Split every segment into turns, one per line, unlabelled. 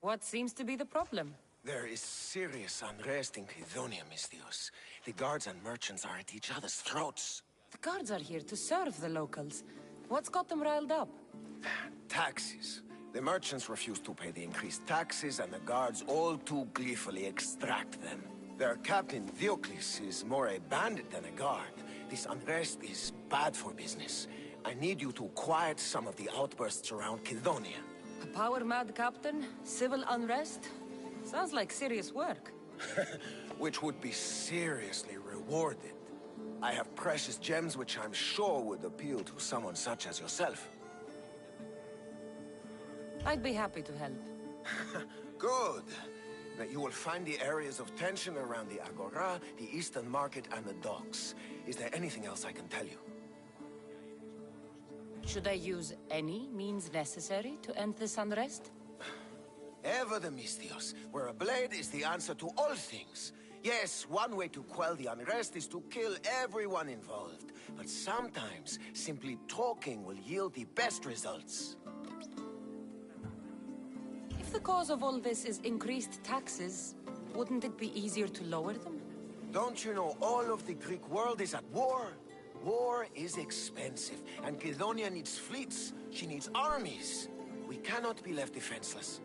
What seems to be the problem?
There is serious unrest in Kydonia, Mistios. The guards and merchants are at each other's throats.
The guards are here to serve the locals. What's got them riled up?
Taxes. The merchants refuse to pay the increased taxes, and the guards all too gleefully extract them. Their captain, Diocles, is more a bandit than a guard. This unrest is bad for business. I need you to quiet some of the outbursts around Kydonia.
A power-mad captain? Civil unrest? Sounds like serious work.
Which would be seriously rewarded. I have precious gems which I'm sure would appeal to someone such as yourself.
I'd be happy to help.
Good. Now you will find the areas of tension around the Agora, the Eastern Market, and the docks. Is there anything else I can tell you?
Should I use any means necessary to end this unrest?
Ever the Mistios, where a blade is the answer to all things. Yes, one way to quell the unrest is to kill everyone involved. But sometimes, simply talking will yield the best results.
If the cause of all this is increased taxes, wouldn't it be easier to lower them?
Don't you know all of the Greek world is at war? War is expensive, and Kydonia needs fleets. She needs armies. We cannot be left defenseless.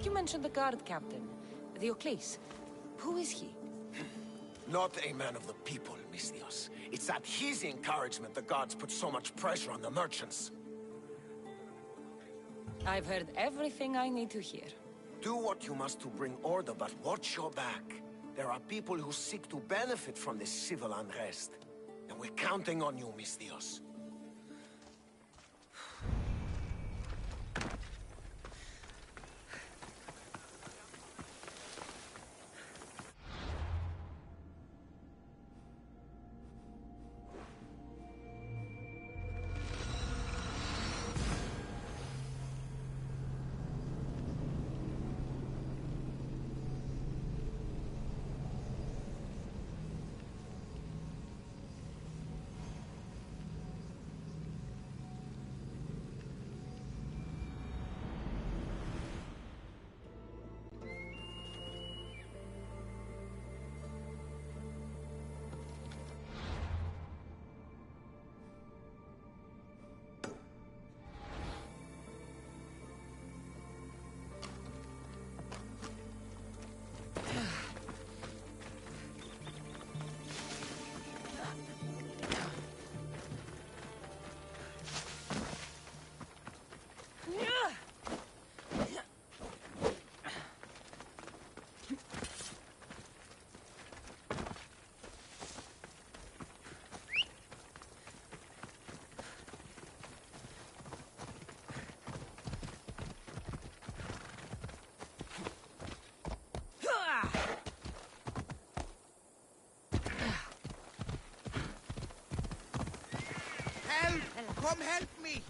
You mentioned the guard captain, Diocles. Who is he?
Not a man of the people, Mistios. It's at his encouragement the guards put so much pressure on the merchants.
I've heard everything I need to hear.
Do what you must to bring order, but watch your back. There are people who seek to benefit from this civil unrest. And we're counting on you, Mistios.
Come help me!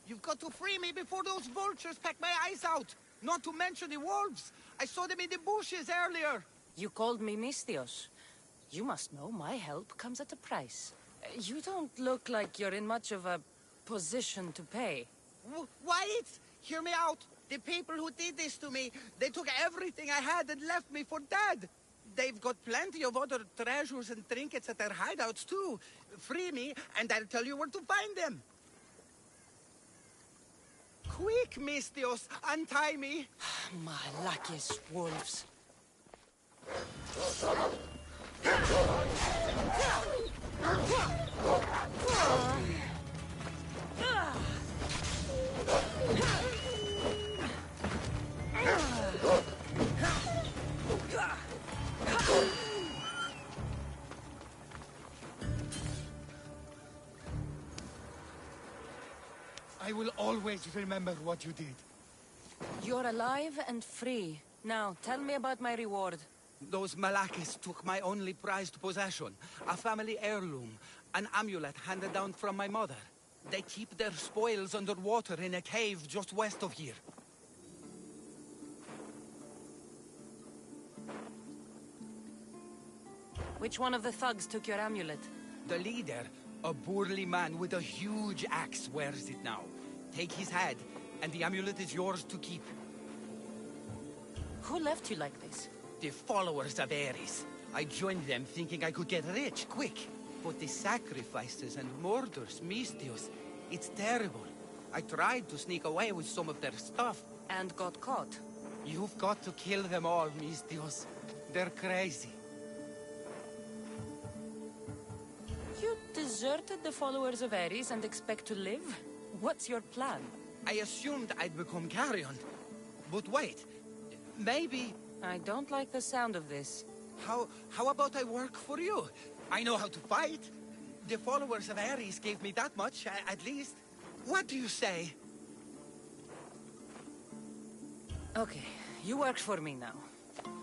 You've got to free me before those vultures peck my eyes out! Not to mention the wolves! I saw them in the bushes earlier!
You called me Mistios. You must know my help comes at a price. You don't look like you're in much of a position to pay.
Wait! Hear me out! The people who did this to me, they took everything I had and left me for dead! They've got plenty of other treasures and trinkets at their hideouts, too. Free me, and I'll tell you where to find them. Quick, Mistios, untie me.
My luckiest wolves.
I will always remember what you did.
You're alive and free. Now, tell me about my reward.
Those Malakis took my only prized possession, a family heirloom, an amulet handed down from my mother. They keep their spoils underwater in a cave just west of here.
Which one of the thugs took your amulet?
The leader, A burly man with a huge axe wears it now. Take his head, and the amulet is yours to keep.
Who left you like this?
The followers of Ares. I joined them thinking I could get rich quick. But the sacrifices and murders, Mistios, it's terrible. I tried to sneak away with some of their stuff.
And got caught.
You've got to kill them all, Mistios. They're crazy.
You deserted the followers of Ares and expect to live? What's your plan?
I assumed I'd become carrion. But wait, maybe...
I don't like the sound of this.
How about I work for you? I know how to fight. The followers of Ares gave me that much, at least. What do you say?
Okay, you work for me now.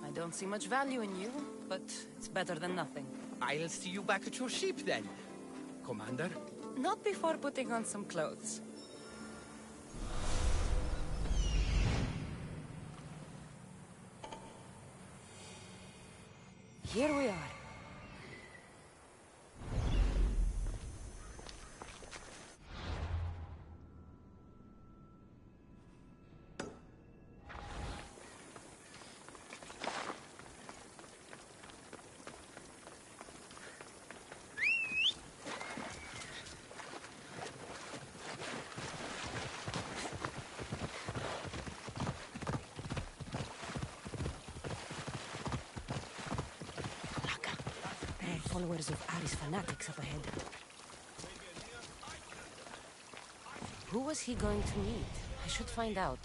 I don't see much value in you, but it's better than nothing.
I'll see you back at your ship then, Commander.
Not before putting on some clothes. Here we are. Followers of Ares fanatics up ahead. Who was he going to meet? I should find out.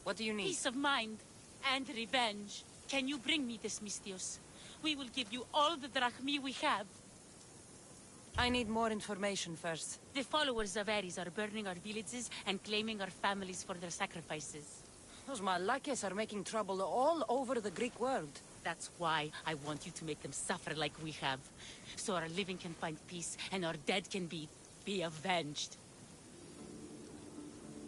What do you need?
Peace of mind and revenge. Can you bring me this, Mistios? We will give you all the drachmi we have.
I need more information first.
The followers of Ares are burning our villages and claiming our families for their sacrifices.
Those Malakes are making trouble all over the Greek world.
That's why I want you to make them suffer like we have. So our living can find peace and our dead can be avenged.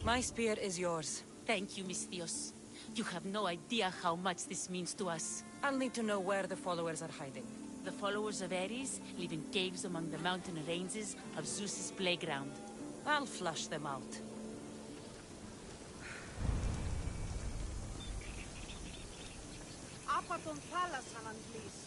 My spear is yours.
Thank you, Mistios. You have no idea how much this means to us.
I'll need to know where the followers are hiding.
The followers of Ares live in caves among the mountain ranges of Zeus's playground.
I'll flush them out.
Apaton Thalasalan, please.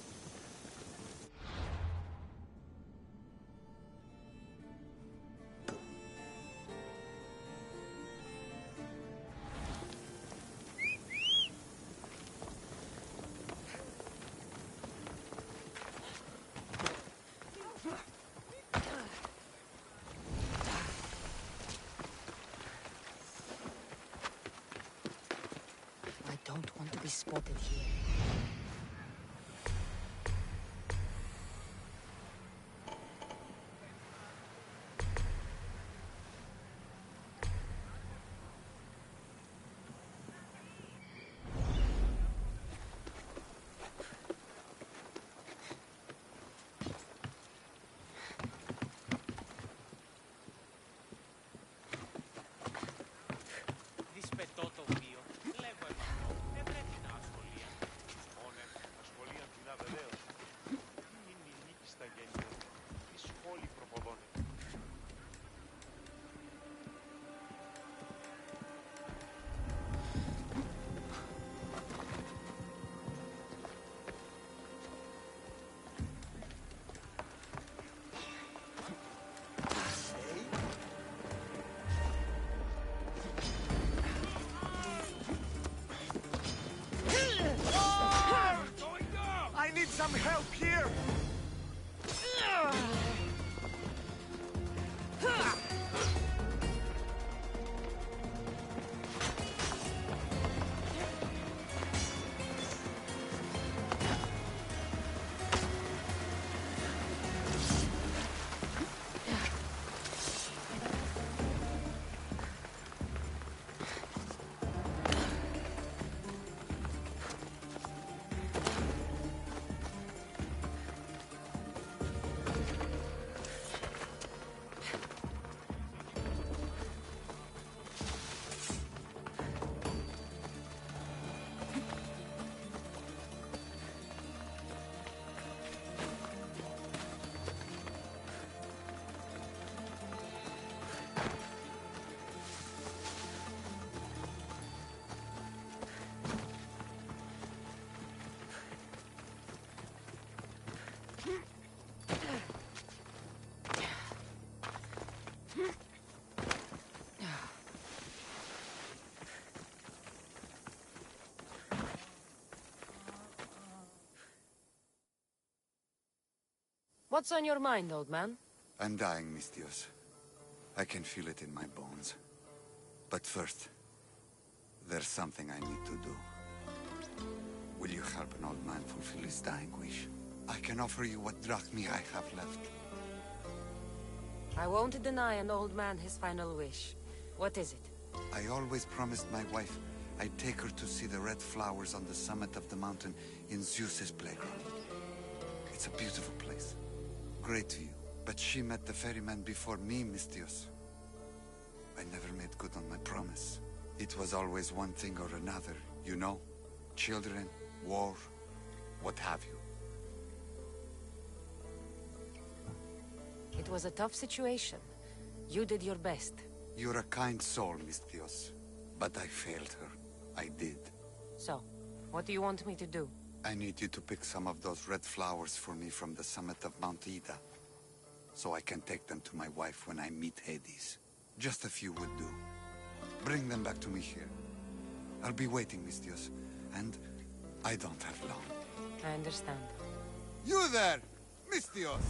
I don't want to be spotted here.
όλοι προποδώνε.
I need some help here!
What's on your mind, old man?
I'm dying, Mistios. I can feel it in my bones. But first, there's something I need to do. Will you help an old man fulfill his dying wish? I can offer you what drachmi I have left.
I won't deny an old man his final wish. What is it?
I always promised my wife I'd take her to see the red flowers on the summit of the mountain in Zeus's playground. It's a beautiful place. Great view. But she met the ferryman before me, Mistios. I never made good on my promise. It was always one thing or another, you know? Children, war, what have you.
It was a tough situation. You did your best.
You're a kind soul, Mistios. But I failed her. I did.
So, what do you want me to do?
I need you to pick some of those red flowers for me from the summit of Mount Ida, so I can take them to my wife when I meet Hades. Just a few would do. Bring them back to me here. I'll be waiting, Mistios, and I don't have long.
I understand.
You there, Mistios!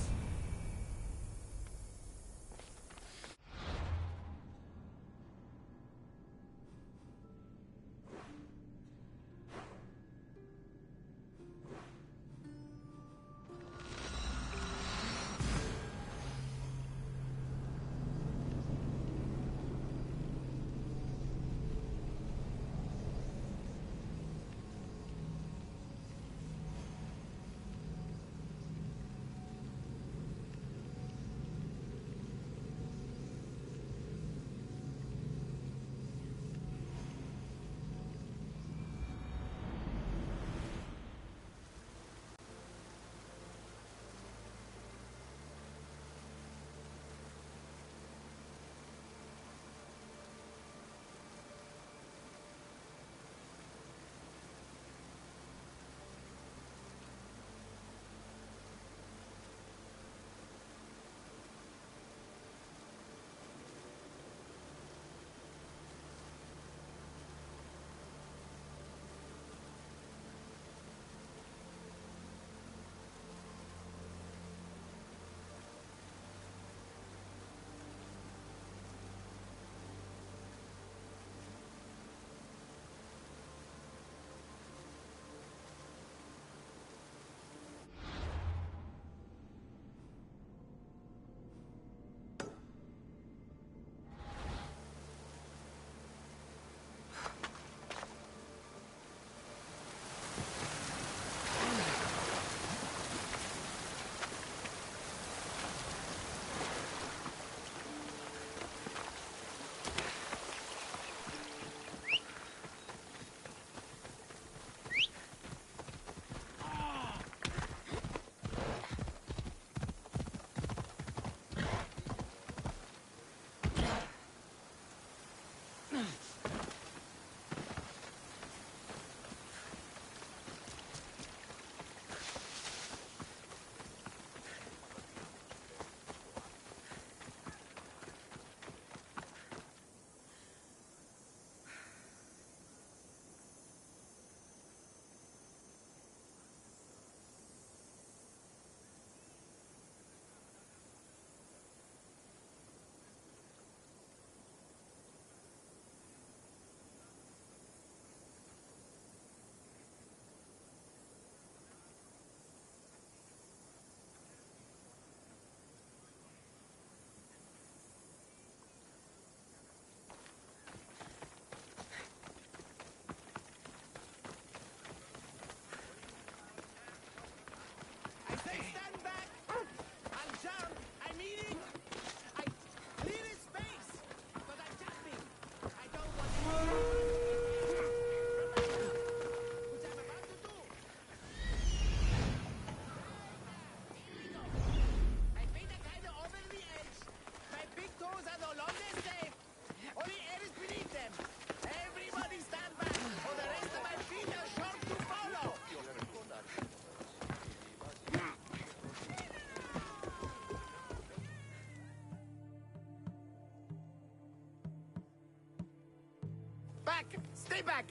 Stay back!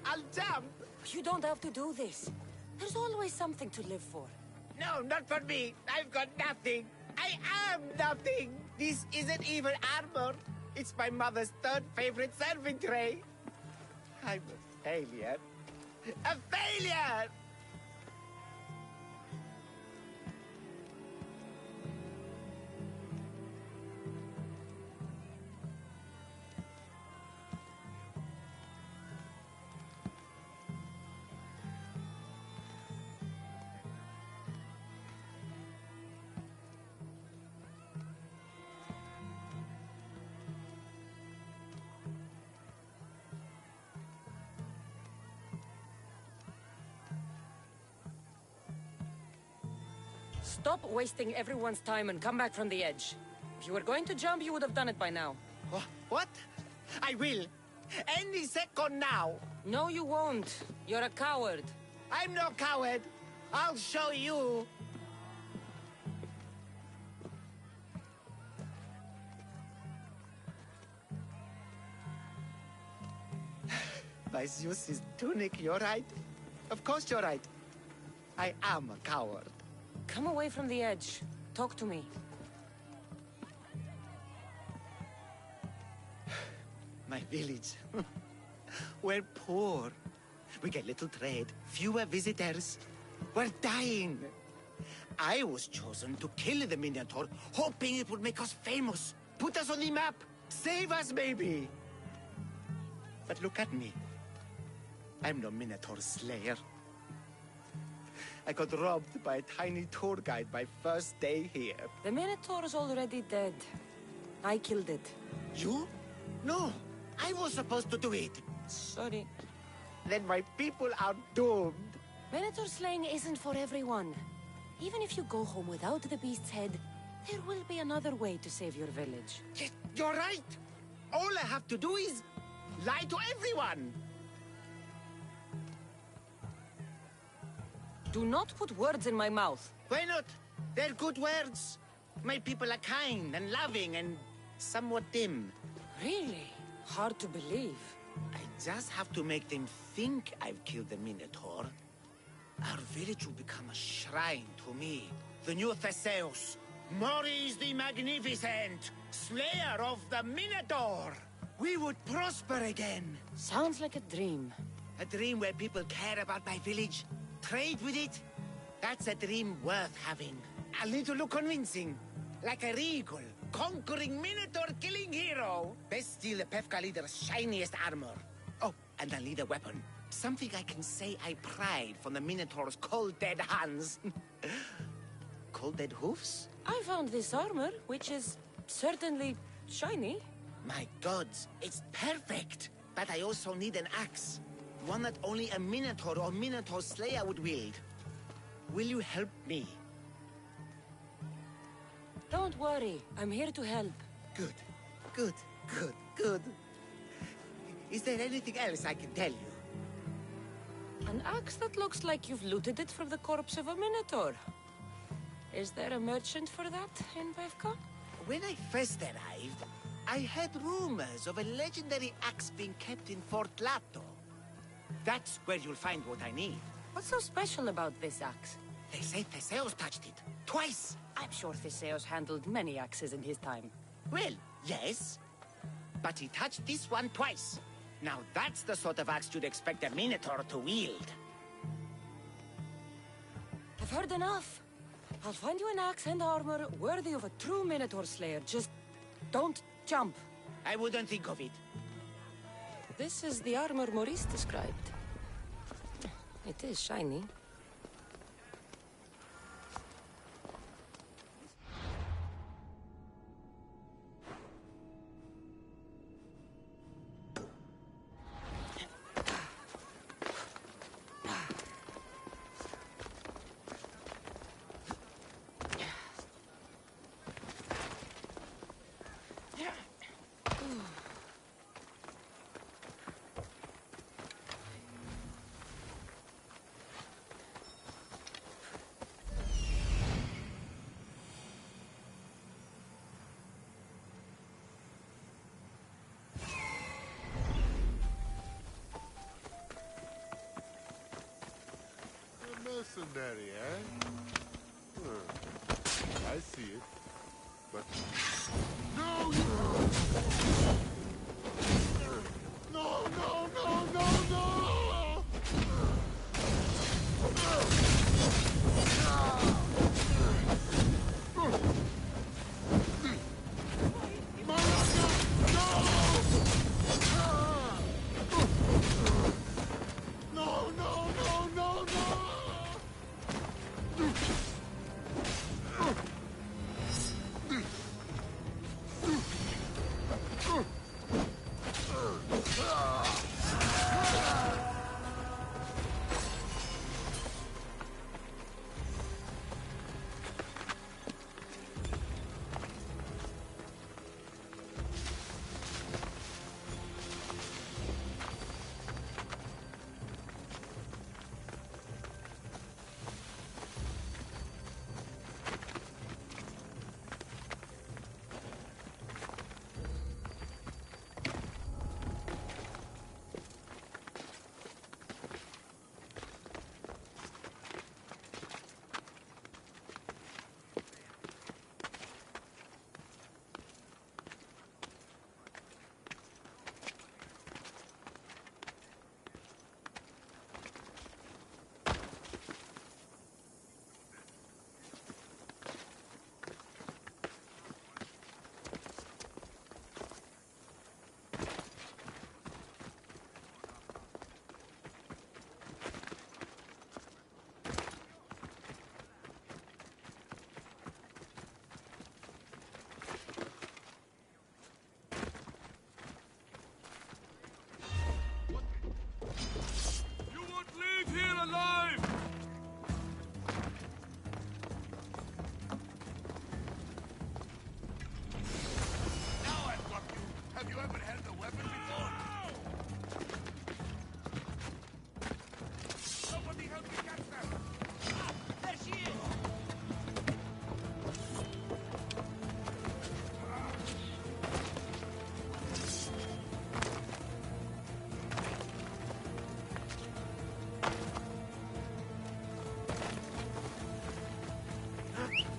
I'll jump!
You don't have to do this. There's always something to live for.
No, not for me. I've got nothing. I am nothing. This isn't even armor. It's my mother's third favorite serving tray. I'm a failure. A failure!
Stop wasting everyone's time and come back from the edge. If you were going to jump, you would have done it by now.
What? I will. Any second now.
No, you won't. You're a coward.
I'm no coward. I'll show you. By Zeus's tunic, you're right. Of course you're right. I am a coward.
Come away from the edge. Talk to me.
My village. We're poor. We get little trade, fewer visitors. We're dying. I was chosen to kill the Minotaur, hoping it would make us famous, put us on the map, save us, maybe. But look at me. I'm no Minotaur slayer. I got robbed by a tiny tour guide my first day here.
The Minotaur's already dead. I killed it.
You? No, I was supposed to do it.
Sorry.
Then my people are doomed.
Minotaur slaying isn't for everyone. Even if you go home without the beast's head, there will be another way to save your village.
Yes, you're right. All I have to do is lie to everyone.
Do not put words in my mouth.
Why not? They're good words. My people are kind and loving and somewhat dim.
Really? Hard to believe.
I just have to make them think I've killed the Minotaur. Our village will become a shrine to me, the new Theseus, Maurice the Magnificent, slayer of the Minotaur. We would prosper again.
Sounds like a dream.
A dream where people care about my village, trade with it. That's a dream worth having. A little convincing, like a regal, conquering Minotaur-killing hero. Best steal the Pefka leader's shiniest armor. Oh, and I'll need a weapon. Something I can say I pried from the Minotaur's cold dead hands. Cold dead hoofs?
I found this armor, which is certainly shiny.
My gods, it's perfect. But I also need an axe. One that only a Minotaur or Minotaur Slayer would wield. Will you help me?
Don't worry, I'm here to help.
Good, good, good, good. Is there anything else I can tell you?
An axe that looks like you've looted it from the corpse of a Minotaur. Is there a merchant for that in Pefka?
When I first arrived, I heard rumors of a legendary axe being kept in Fort Lato. That's where you'll find what I need.
What's so special about this axe?
They say Theseus touched it. Twice.
I'm sure Theseus handled many axes in his time.
Well, yes. But he touched this one twice. Now that's the sort of axe you'd expect a Minotaur to wield.
I've heard enough. I'll find you an axe and armor worthy of a true Minotaur slayer. Just don't jump.
I wouldn't think of it.
This is the armor Maurice described. It is shiny.
mercenary, eh? I see it. But... No, you... No, no, no, no, no! No, no, no, no, no!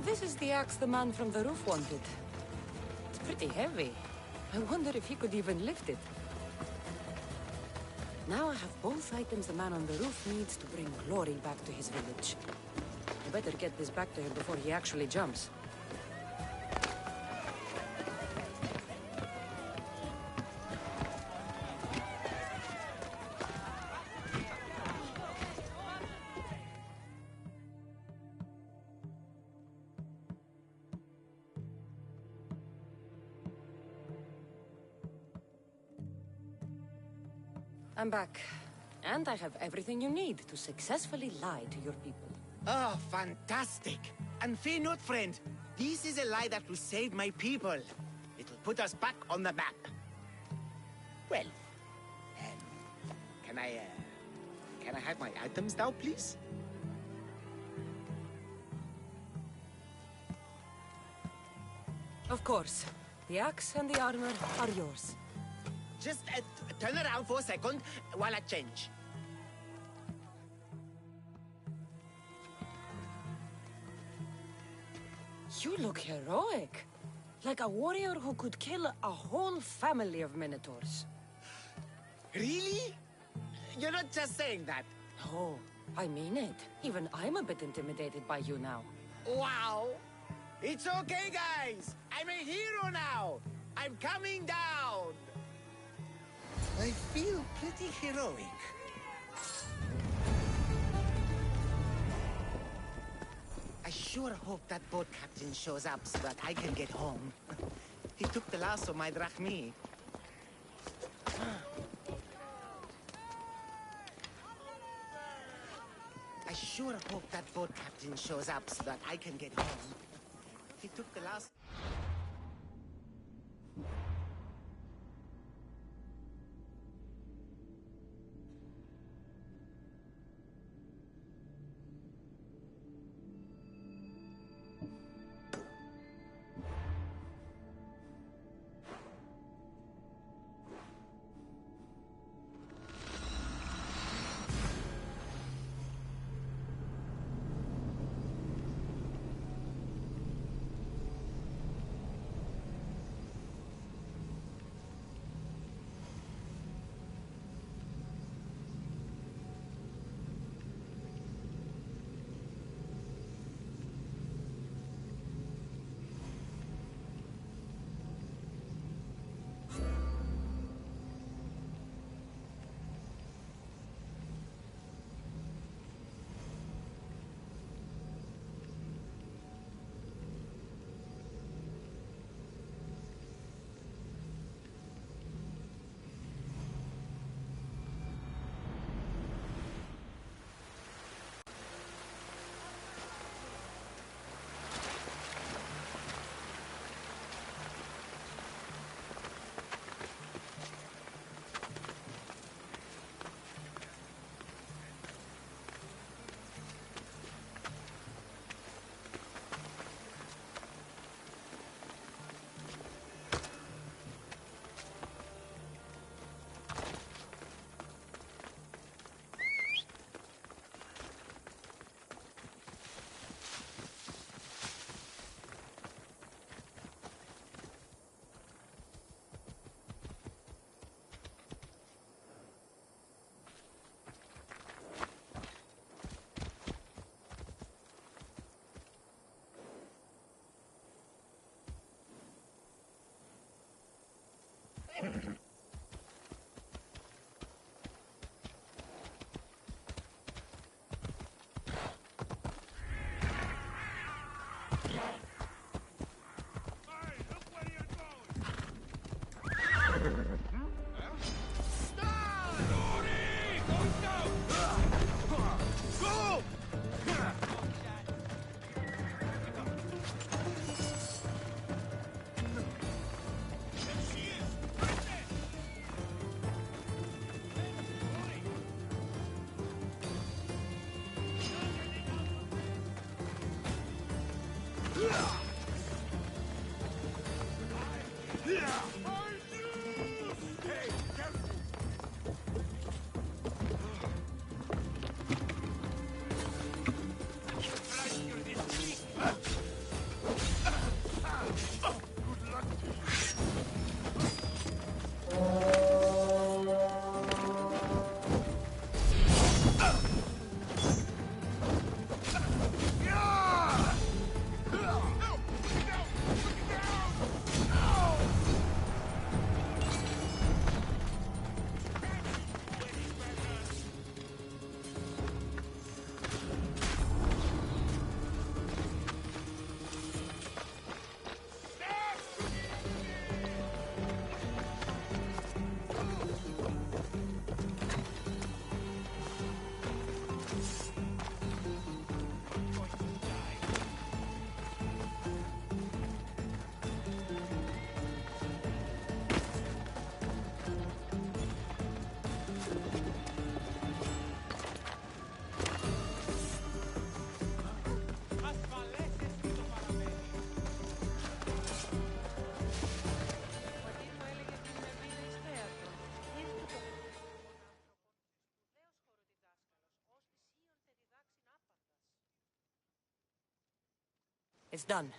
This is the axe the man from the roof wanted. It's pretty heavy. I wonder if he could even lift it. Now I have both items the man on the roof needs to bring glory back to his village. I better get this back to him before he actually jumps. I'm back. And I have everything you need to successfully lie to your people.
Oh, fantastic. And fear not, friend. This is a lie that will save my people. It will put us back on the map. Well, can I have my items now, please?
Of course. The axe and the armor are yours.
Just turn around for a second while I change.
You look heroic. Like a warrior who could kill a whole family of minotaurs.
Really? You're not just saying that.
Oh, I mean it. Even I'm a bit intimidated by you now.
Wow! It's okay, guys! I'm a hero now! I'm coming down! I feel pretty heroic. I sure hope that boat captain shows up so that I can get home. He took the last of my drachmi. I sure hope that boat captain shows up so that I can get home. He took the last...
It's done.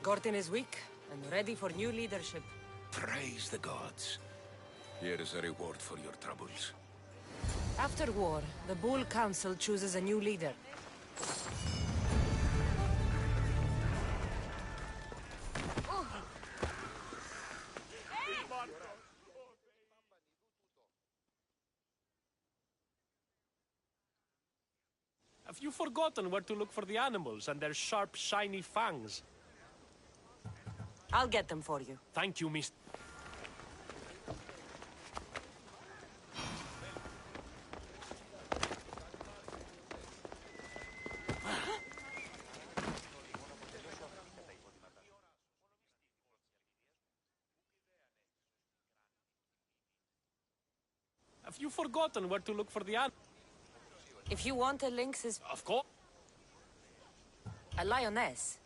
Gortin is weak and ready for new leadership.
Praise the gods. Here is a reward for your troubles.
After war, the Bull Council chooses a new leader.
Have you forgotten where to look for the animals and their sharp, shiny fangs?
I'll get them for you.
Thank you, Miss... Have you forgotten where to look for the animals?
If you want a lynx's...
Of course.
A lioness.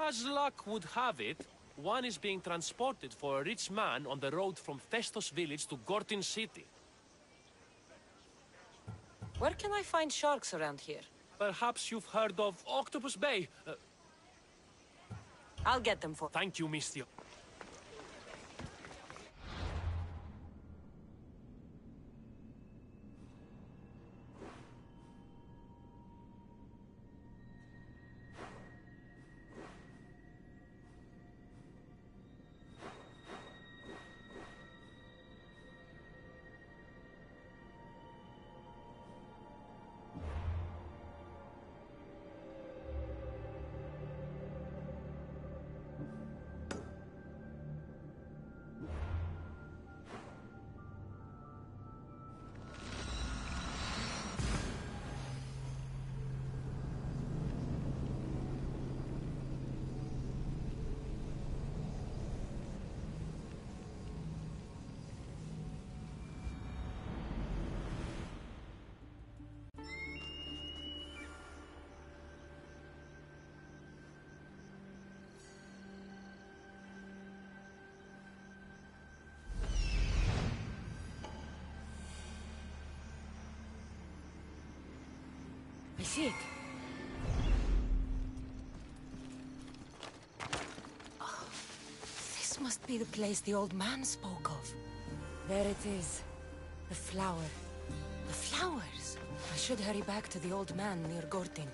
As luck would have it, one is being transported for a rich man on the road from Festos village to Gortin city.
Where can I find sharks around here?
Perhaps you've heard of Octopus Bay.
I'll get them for...
Thank you, Mistio.
I see it. Oh, this must be the place the old man spoke of. There it is. The flower. The flowers. I should hurry back to the old man near Gortin.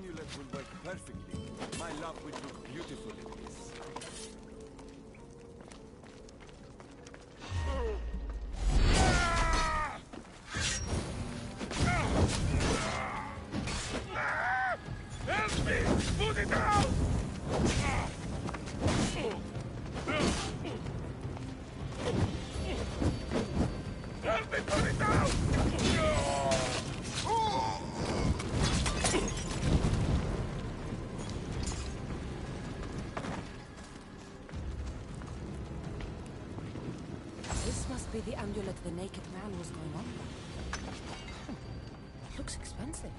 amulet will work perfectly. My love would look beautiful in this.
Help me! Put it out! Help me put it out!
This must be the amulet the naked man was going on about. It looks expensive.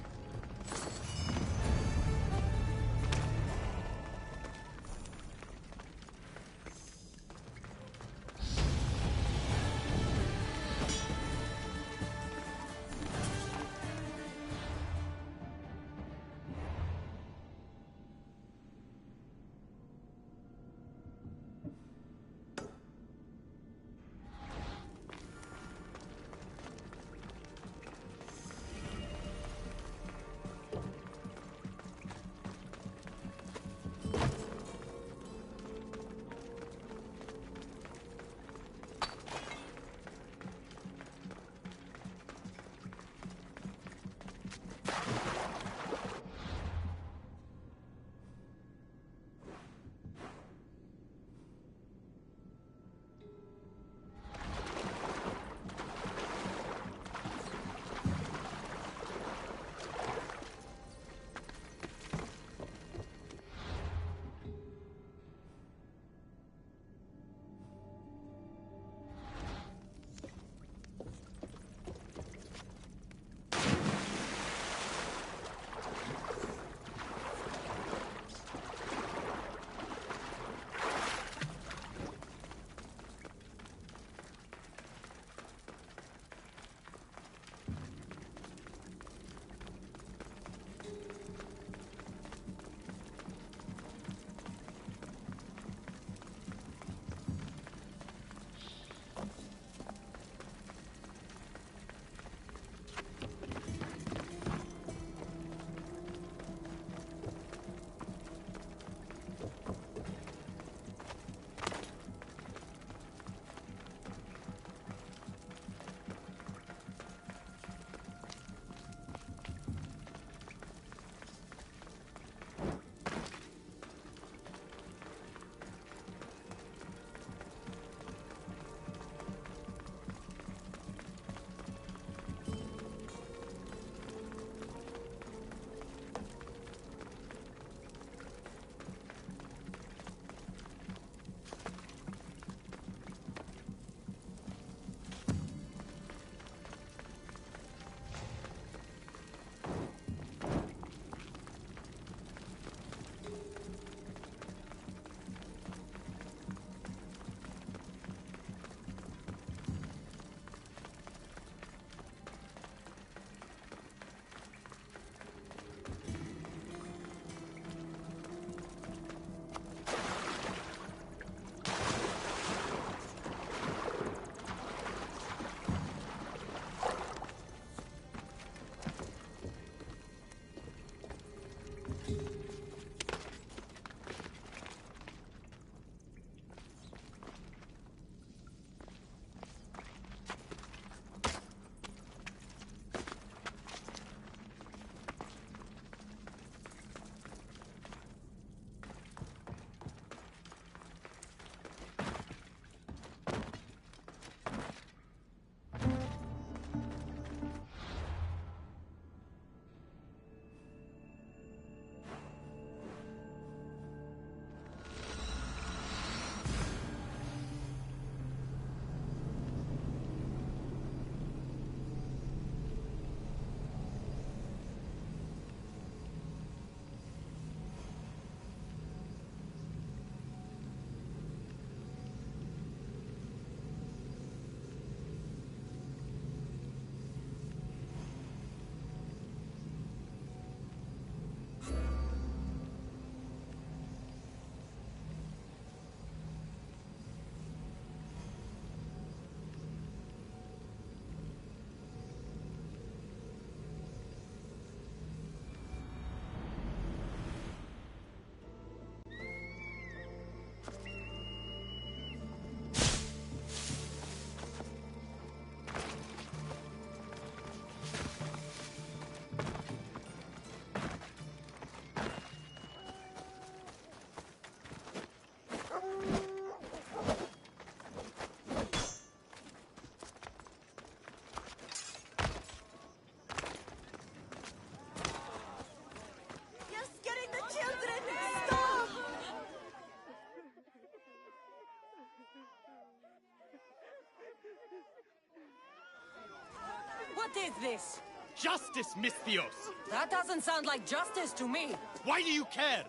What is this?
Justice, Misthios!
That doesn't sound like justice to me.
Why do you care?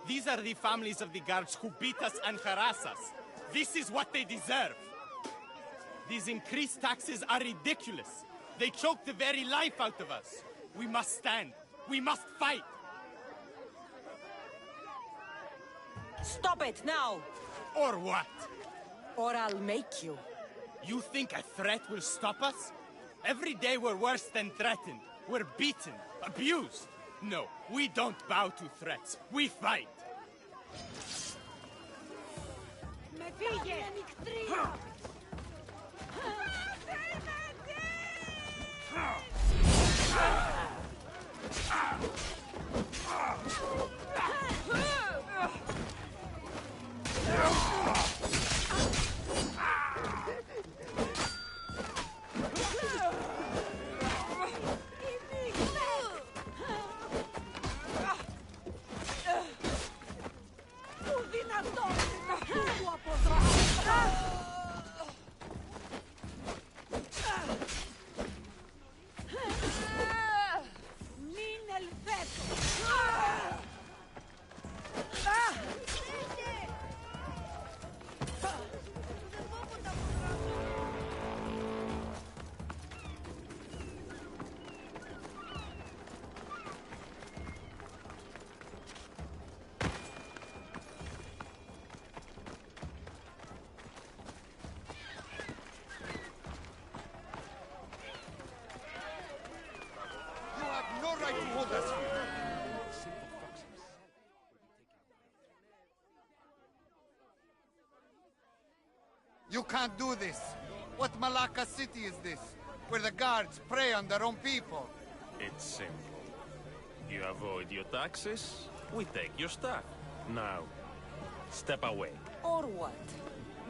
These are the families of the guards who beat us and harass us. This is what they deserve. These increased taxes are ridiculous. They choke the very life out of us. We must stand. We must fight.
Stop it now!
Or what?
Or I'll make you.
You think a threat will stop us? Every day we're worse than threatened. We're beaten, abused. No, we don't bow to threats. We fight.
You can't do this. What Malacca city is this? Where the guards prey on their own people?
It's simple. You avoid your taxes, we take your stuff. Now, step away.
Or what?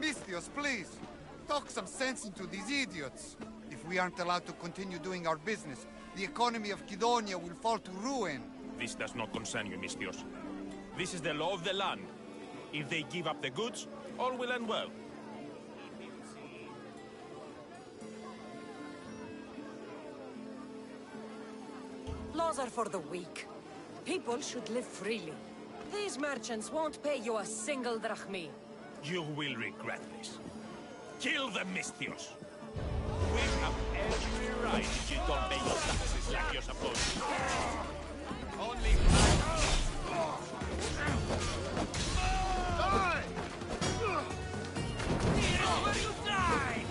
Misthios, please. Talk some sense into these idiots. If we aren't allowed to continue doing our business, the economy of Kidonia will fall to ruin.
This does not concern you, Misthios. This is the law of the land. If they give up the goods, all will end well.
Laws are for the weak. People should live freely. These merchants won't pay you a single drachmi.
You will regret this. Kill them, Misthios. We have every right if you don't pay your taxes like you're supposed to. Only
Die!
Here's where you die!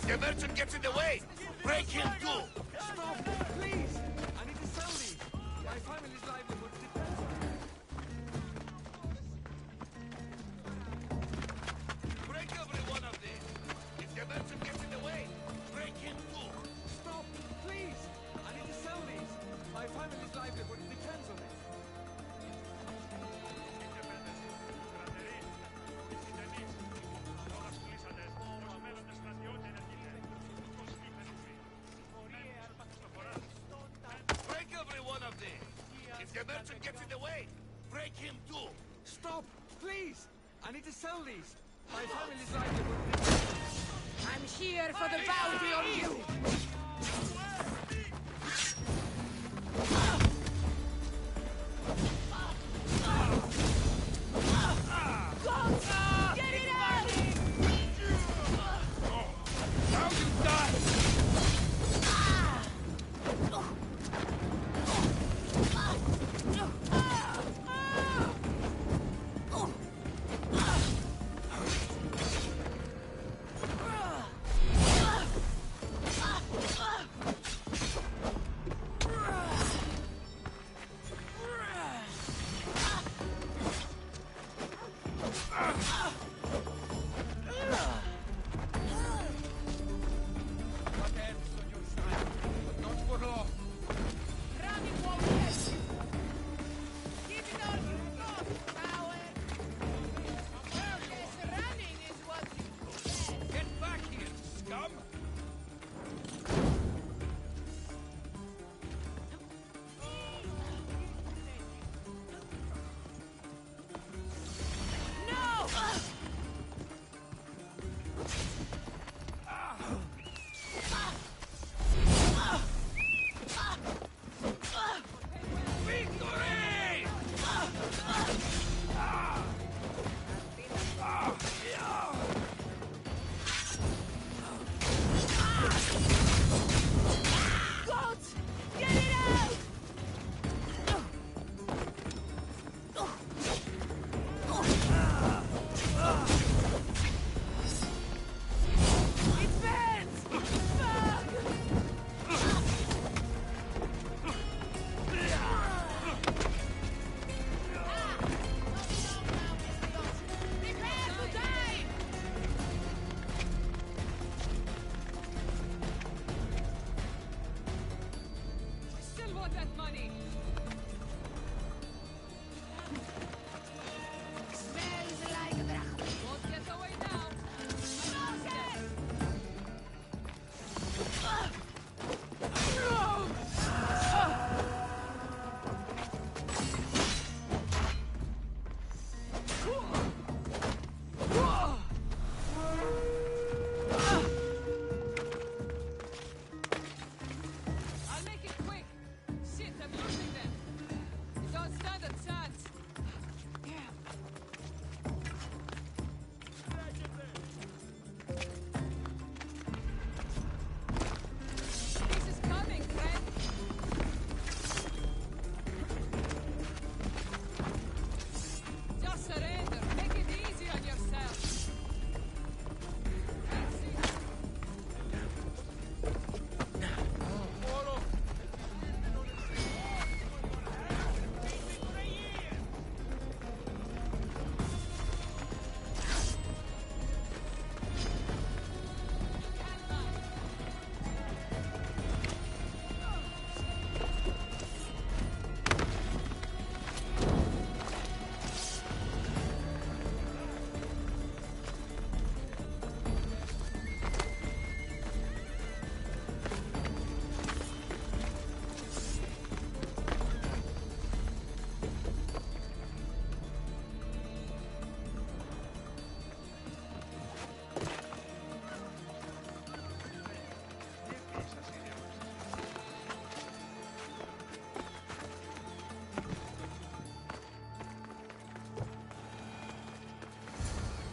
The merchant gets in the way! Break him too!
Stop, please! I need to sell these. My family's livelihood depends on it.
Break every one of these! If the merchant gets in the way, break him too!
Stop, please! I need to sell these. My family's livelihood depends on it.
Break every one of these! If the merchant gets in the way, break him too!
Stop, please! I need to sell these. My family's livelihood depends on it.
I'm here for the bounty on you!
Get it out! Now you die!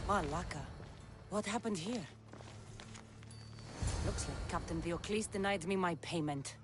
Malaka. What happened here? Looks like Captain Theocles denied me my payment.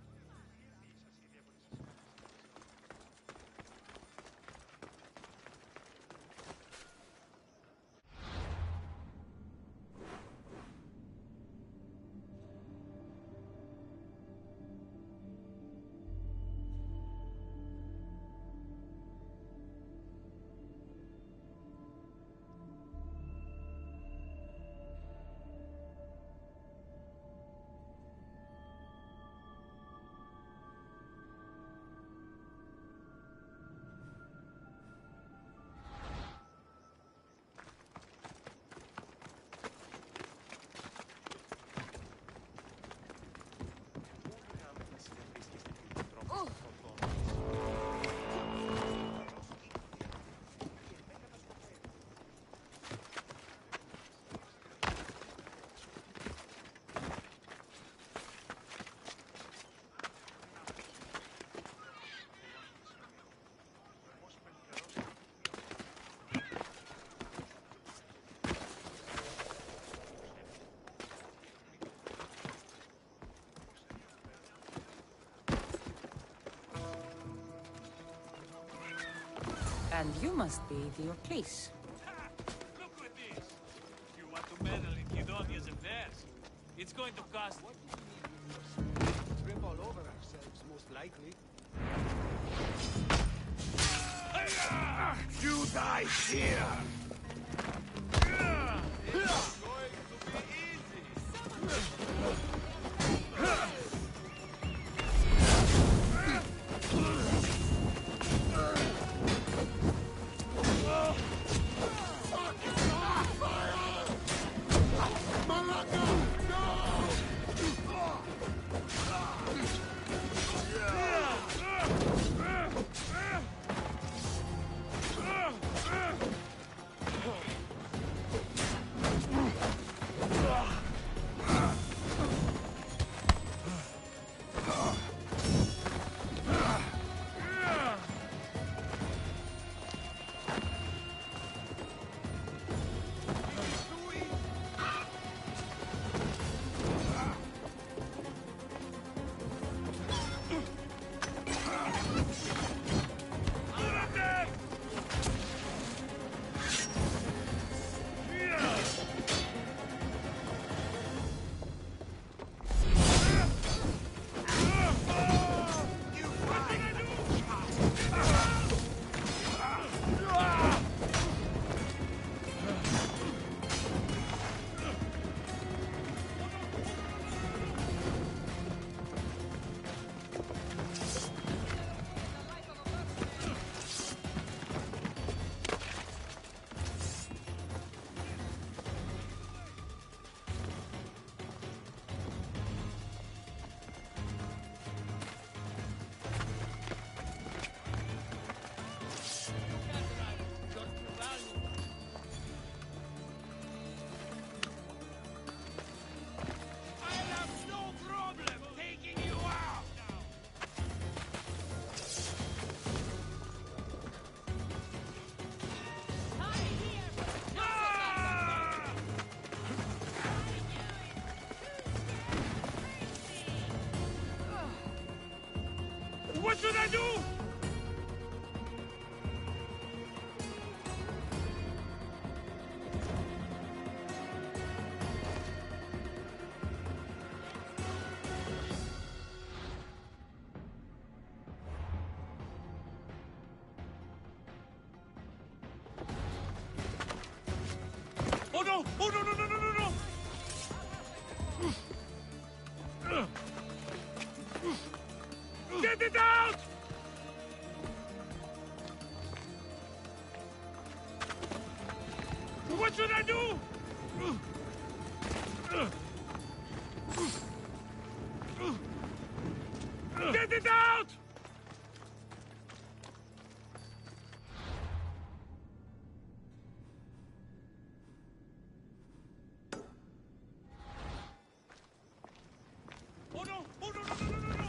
And you must be Diocles.
Look at this. You want to meddle in Guidonia's affairs? It's going to cost...
Trip all over ourselves, most likely.
You die here! It's going to be easy.
What should I do? Oh no! Oh no, no, no, no, no, no! Get it out! What should I do? Get it out! Oh no! Oh no, no, no, no, no, no!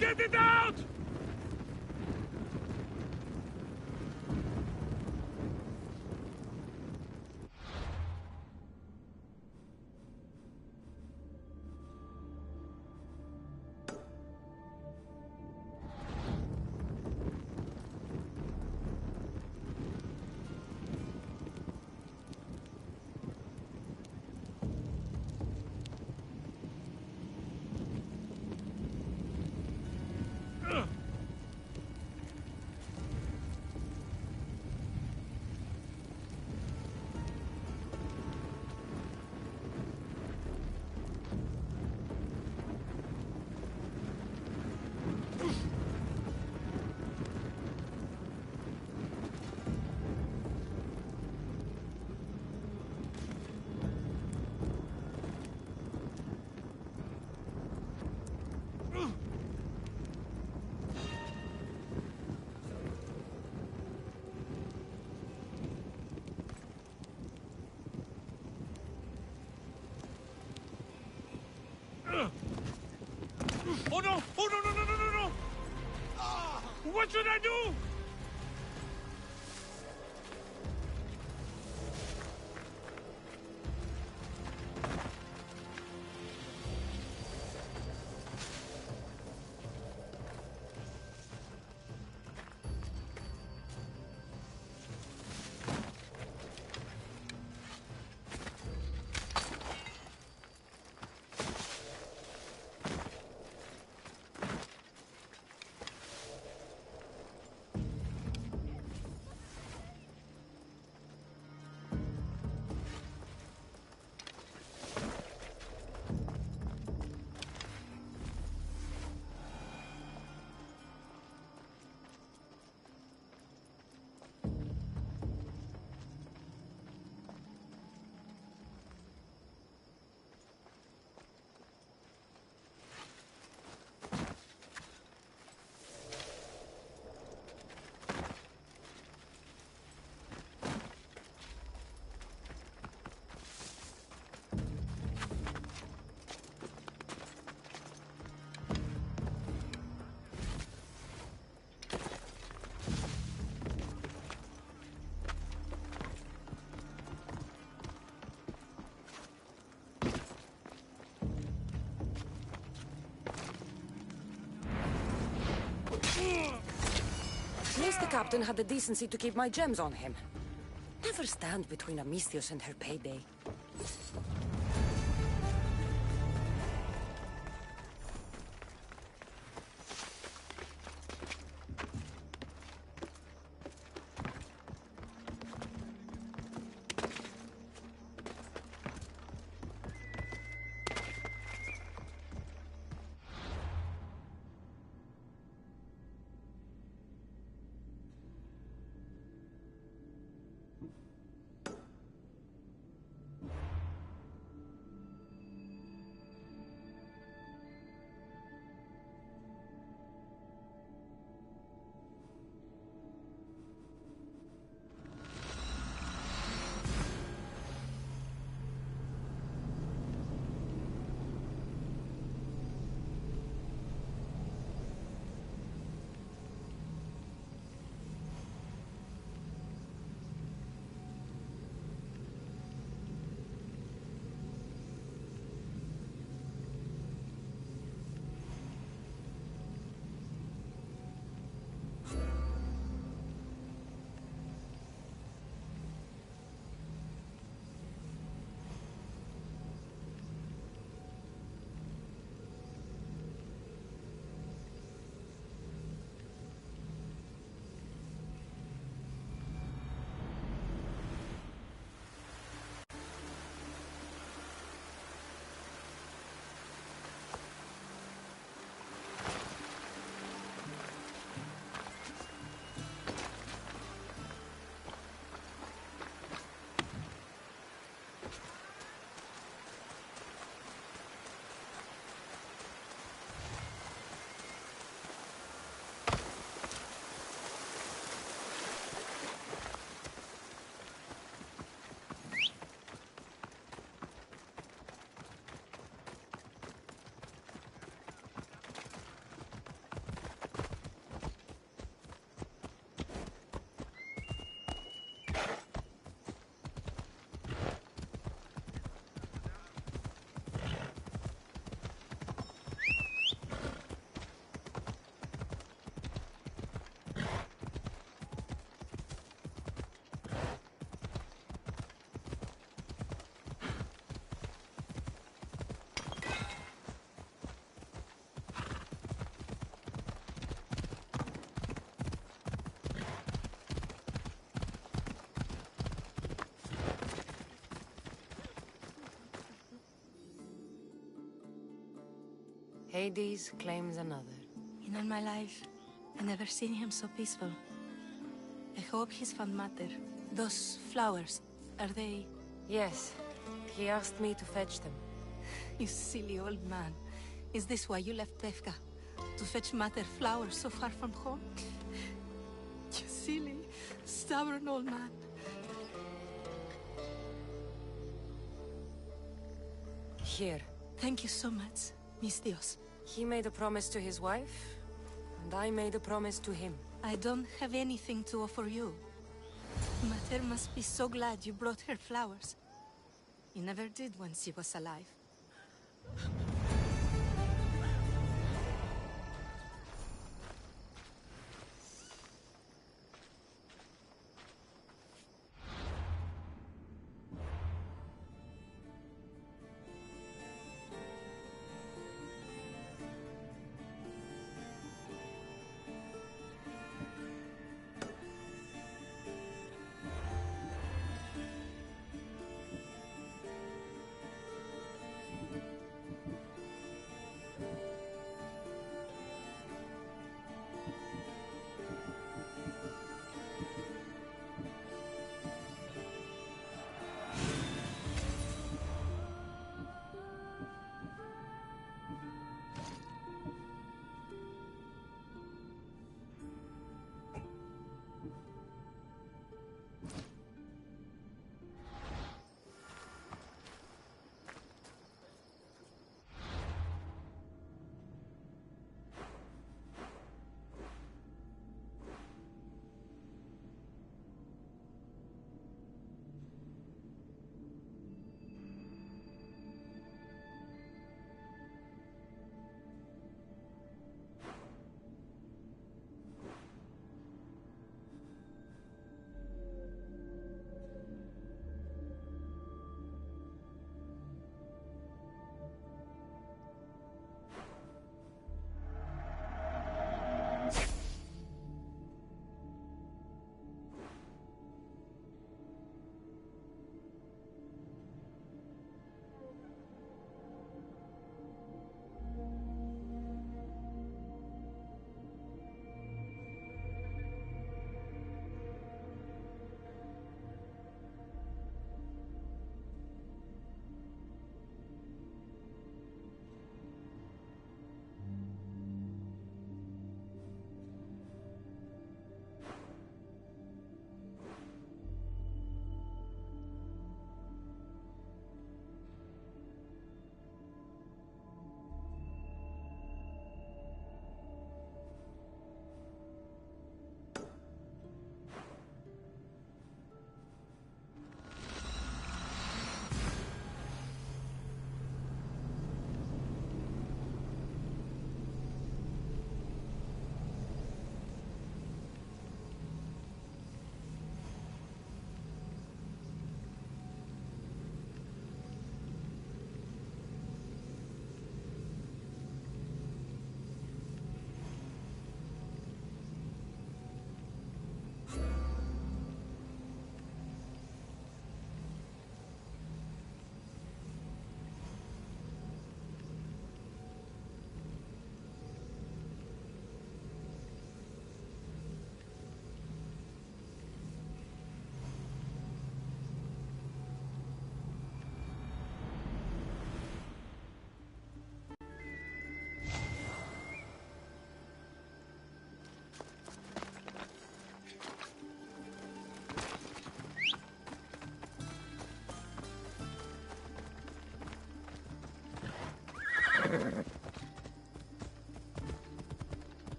Get it out! Oh no! Oh no, no, no, no, no, no! What should I do?
At least the captain had the decency to keep my gems on him. Never stand between Amistios and her payday. Hades claims another.
In all my life, I never seen him so peaceful. I hope he's found matter. Those flowers, are they...
Yes. He asked me to fetch them.
You silly old man. Is this why you left Tefka? To fetch matter flowers so far from home? You silly, stubborn old man.
Here.
Thank you so much, Mistios.
He made a promise to his wife, and I made a promise to him.
I don't have anything to offer you. Mater must be so glad you brought her flowers. You never did when she was alive.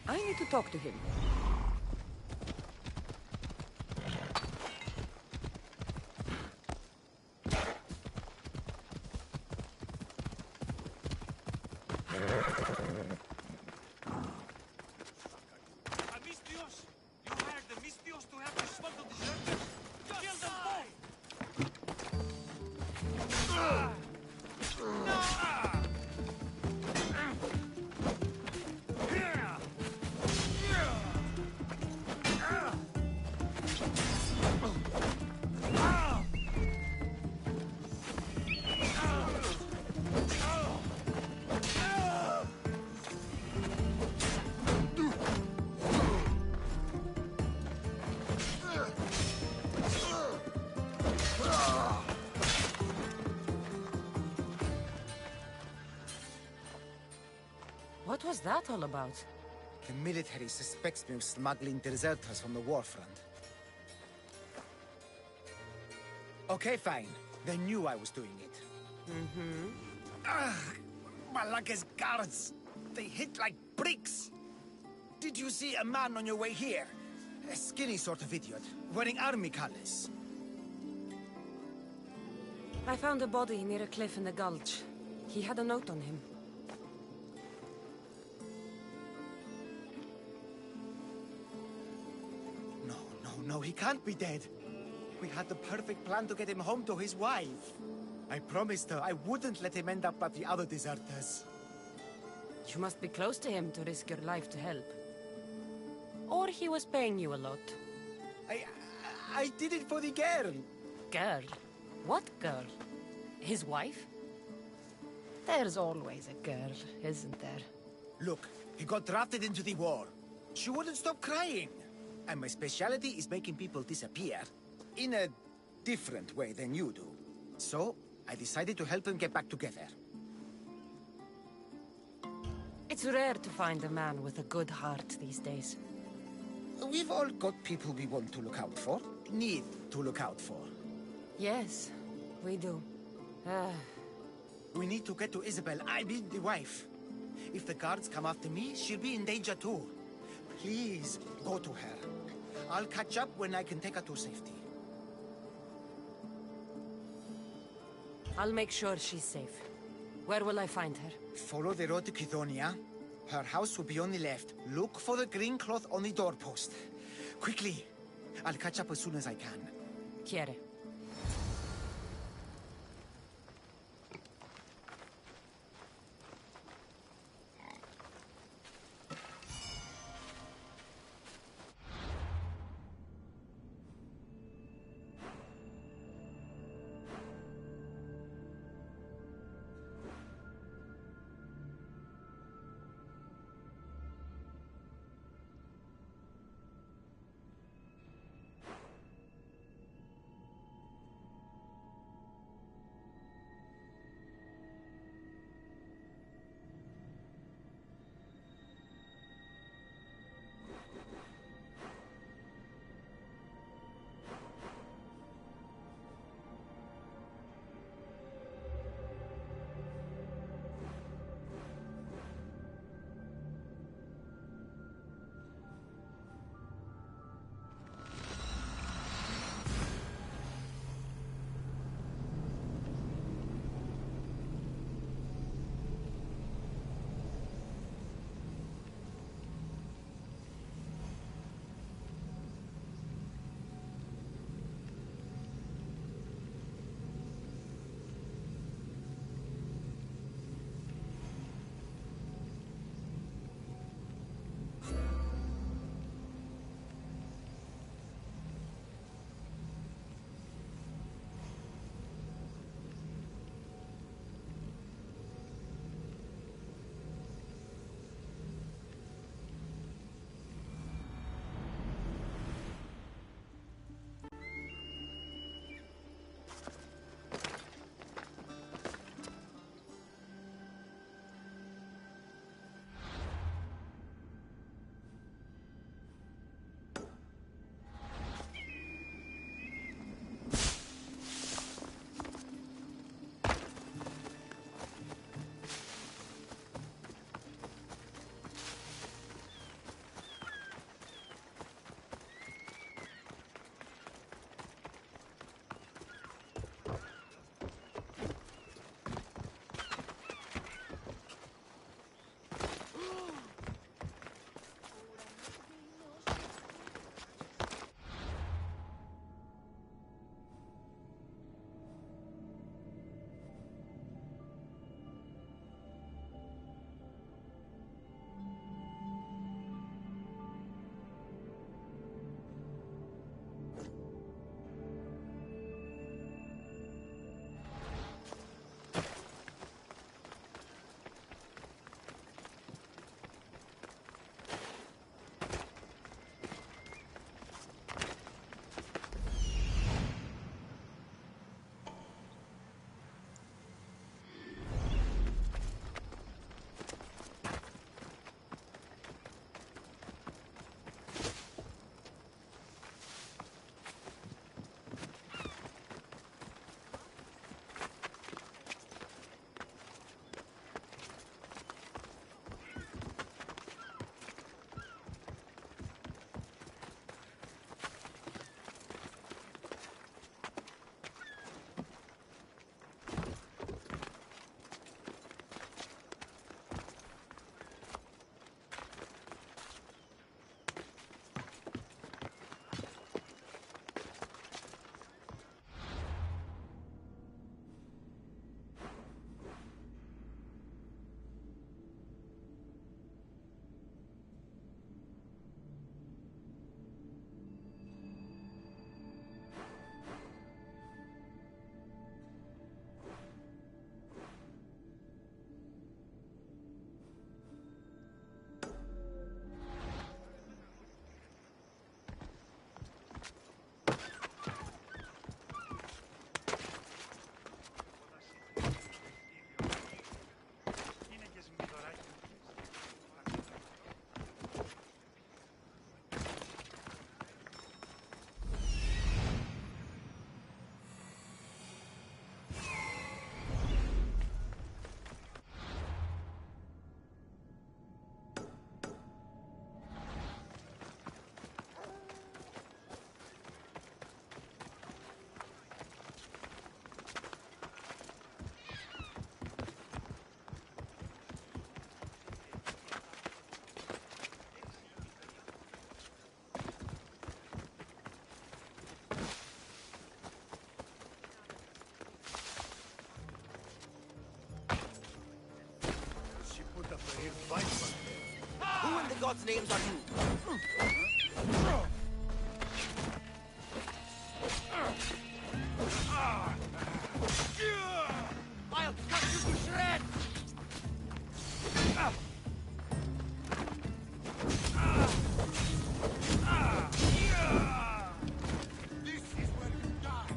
I need to talk to him.
Amistios! You hired the Mistios to help you smuggle deserters? Kill them both!
What was that all about?
The military suspects me of smuggling deserters from the war front. Okay, fine. They knew I was doing it.
Malaka's guards! They hit like bricks! Did you see a man on your way here?
A skinny sort of idiot, wearing army colors.
I found a body near a cliff in the gulch. He had a note on him.
No, he can't be dead. We had the perfect plan to get him home to his wife. I promised her I wouldn't let him end up like the other deserters.
You must be close to him to risk your life to help. Or he was paying you a lot.
I did it for the girl.
Girl? What girl? His wife? There's always a girl, isn't there?
Look, he got drafted into the war. She wouldn't stop crying. And my specialty is making people disappear. In a different way than you do. So, I decided to help him get back together.
It's rare to find a man with a good heart these days.
We've all got people we want to look out for. Need to look out for.
Yes, we do.
We need to get to Isabel, I mean the wife. If the guards come after me, she'll be in danger too. Please, go to her. I'll catch up when I can take her to safety.
I'll make sure she's safe. Where will I find her?
Follow the road to Kithonia. Her house will be on the left. Look for the green cloth on the doorpost. Quickly! I'll catch up as soon as I can.
Quiere.
God's names are you? I'll cut you to shreds!
This is where you die.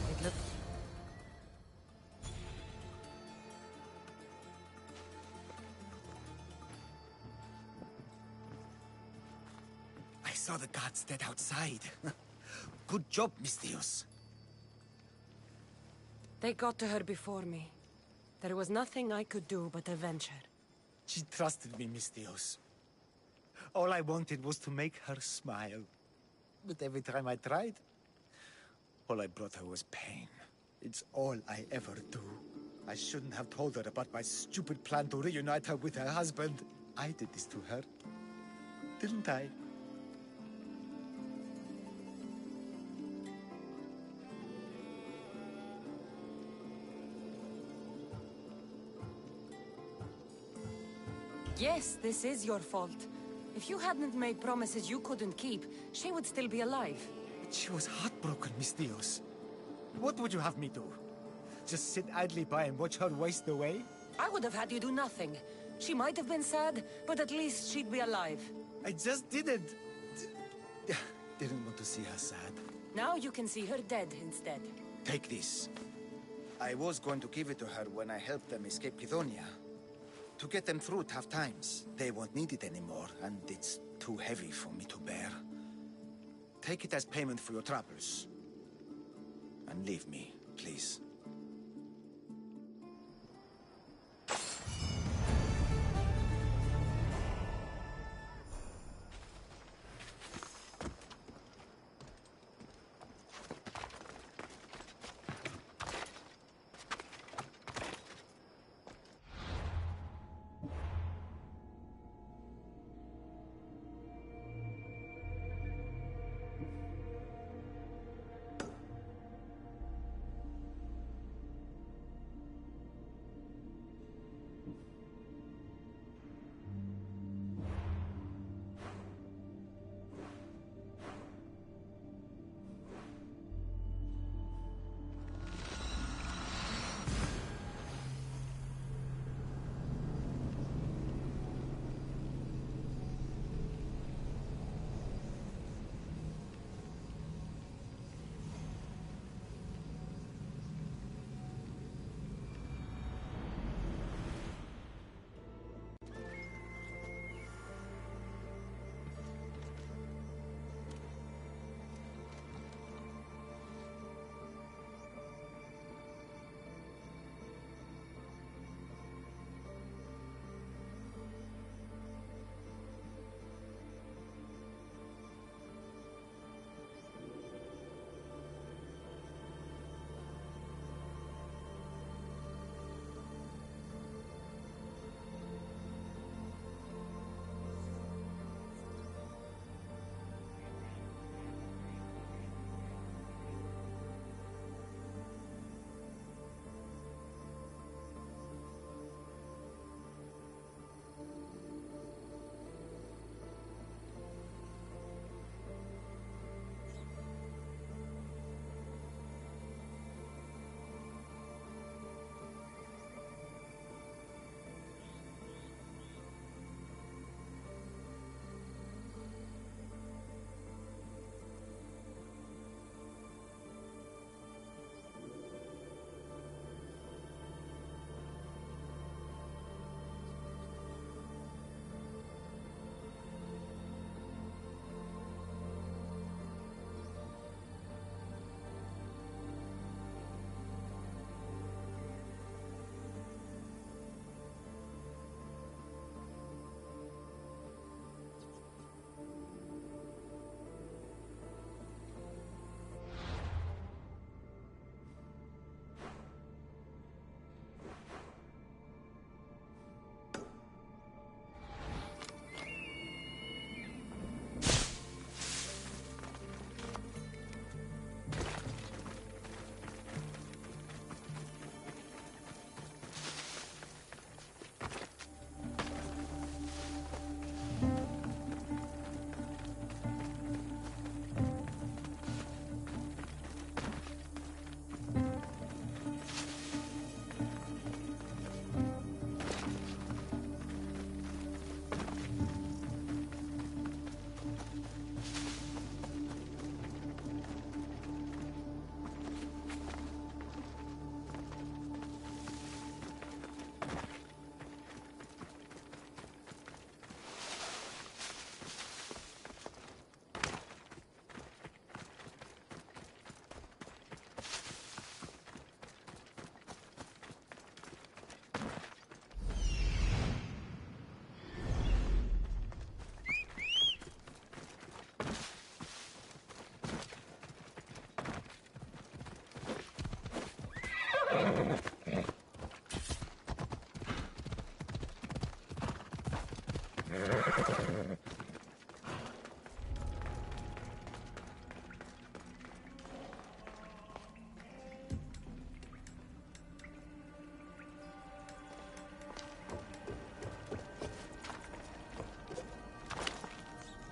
It looked...
I saw the guards dead outside. Good job, Mistios.
They got to her before me. There was nothing I could do but avenge her.
She trusted me, Mistios. All I wanted was to make her smile. But every time I tried, all I brought her was pain. It's all I ever do. I shouldn't have told her about my stupid plan to reunite her with her husband. I did this to her, didn't I?
Yes, this is your fault. If you hadn't made promises you couldn't keep, she would still be alive.
But she was heartbroken, Mistios. What would you have me do? Just sit idly by and watch her waste away?
I would have had you do nothing. She might have been sad, but at least she'd be alive.
I just didn't. Didn't want to see her sad.
Now you can see her dead instead.
Take this. I was going to give it to her when I helped them escape Kithonia. To get them through tough times. They won't need it anymore, and it's too heavy for me to bear. Take it as payment for your troubles. And leave me, please.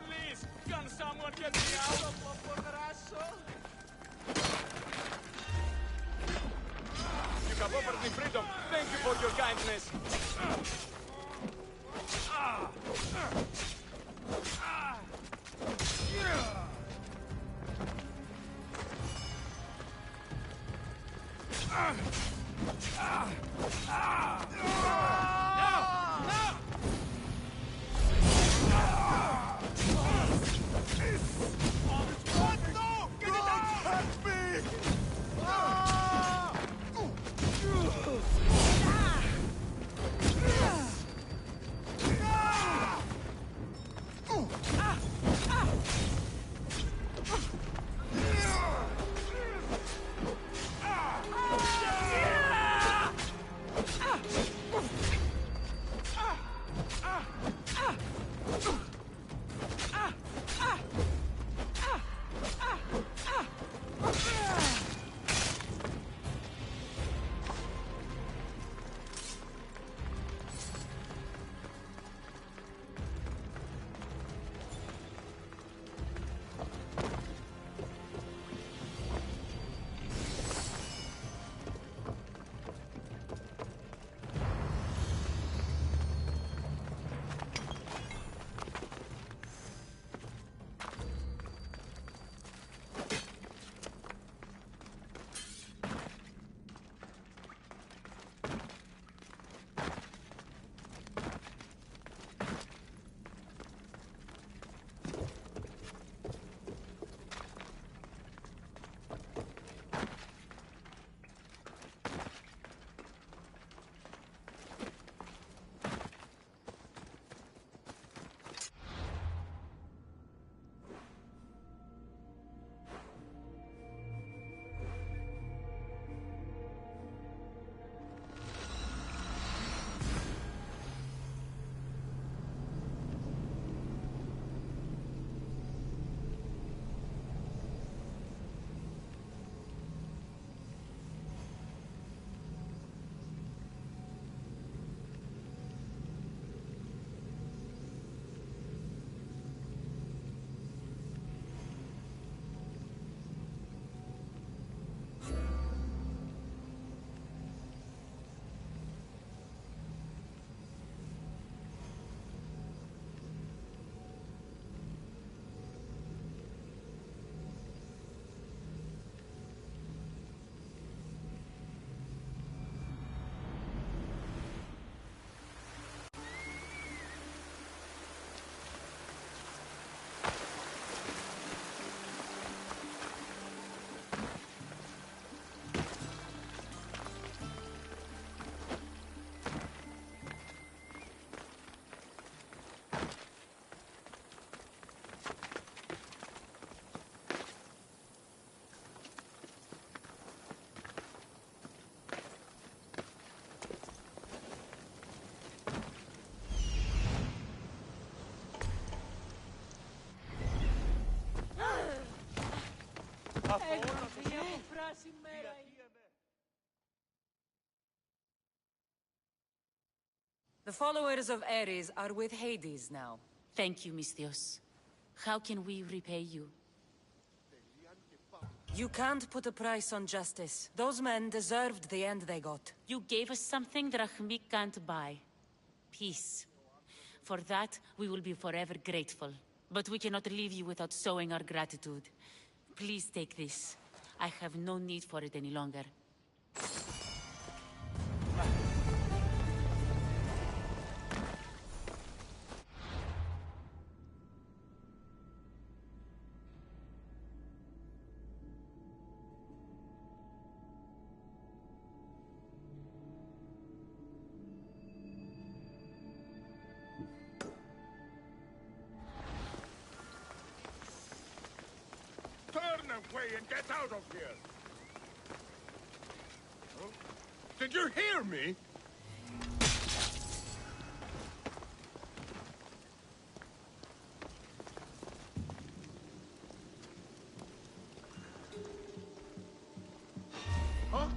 Please, can someone get me out? You have offered me freedom. Thank you for your kindness.
The followers of Ares are with Hades now.
Thank you, Misthios. How can we repay you?
You can't put a price on justice. Those men deserved the end they got.
You gave us something Drachmi can't buy. Peace. For that, we will be forever grateful. But we cannot leave you without showing our gratitude. Please take this. I have no need for it any longer.
Turn away and get out of here!
Can you hear me? Huh?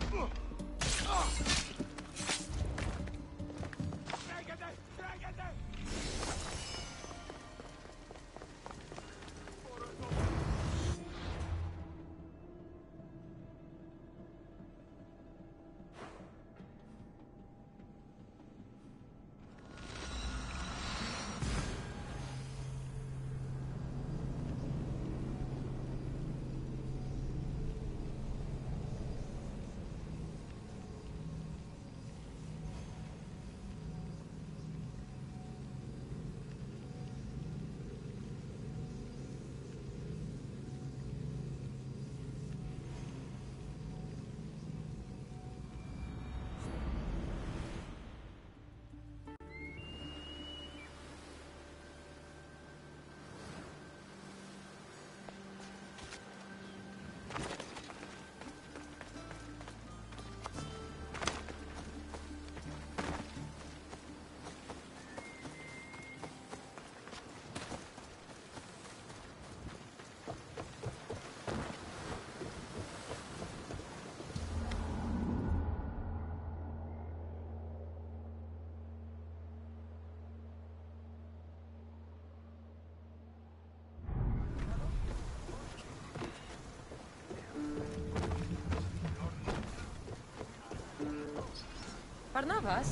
Barnabas?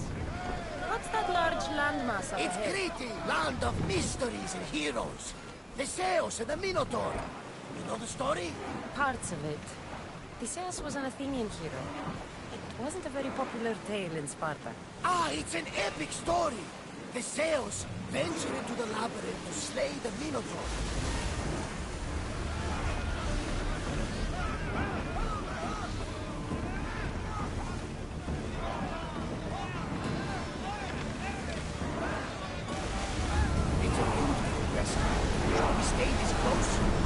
What's that large landmass up
It's
ahead?
Crete, land of mysteries and heroes. Theseus and the Minotaur. You know the story?
Parts of it. Theseus was an Athenian hero. It wasn't a very popular tale in Sparta.
Ah, it's an epic story. Theseus ventured into the labyrinth to slay the Minotaur. It's a beautiful rescue. We stayed this close.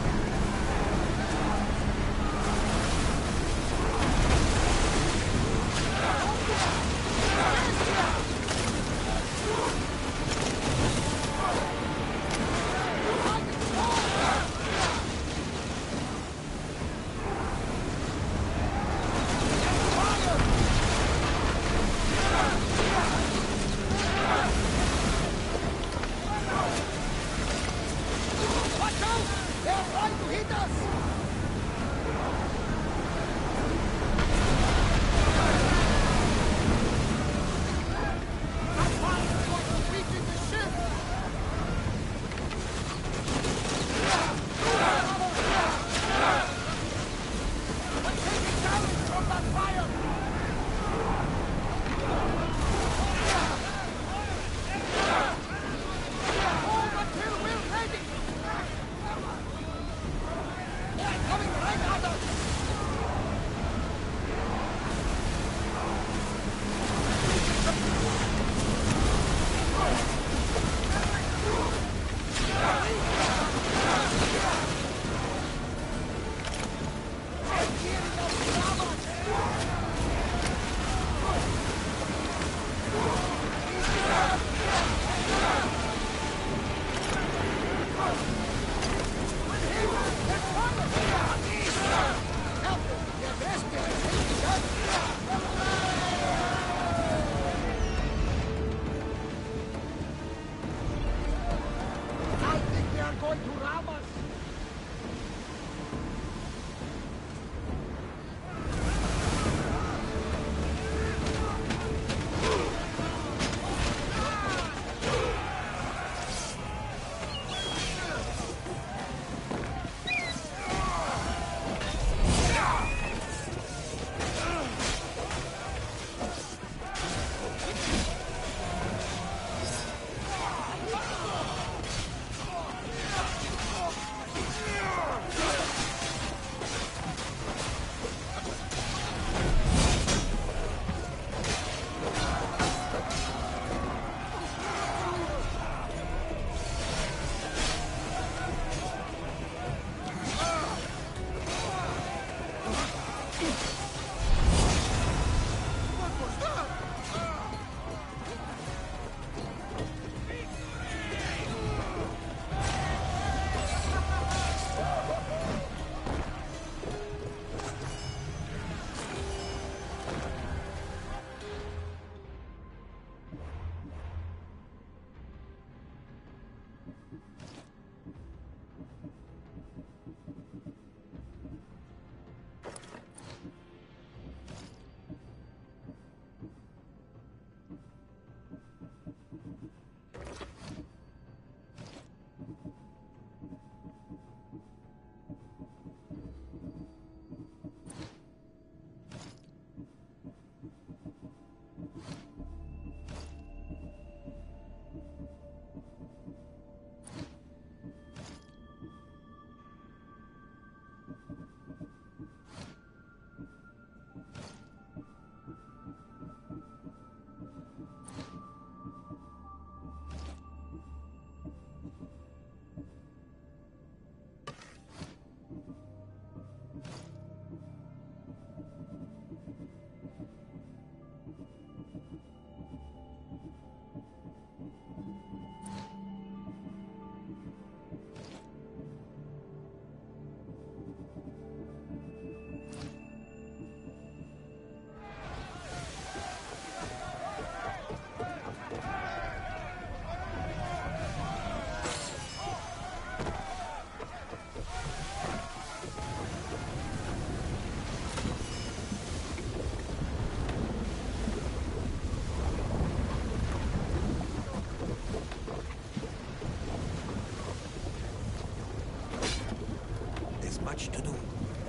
much to do,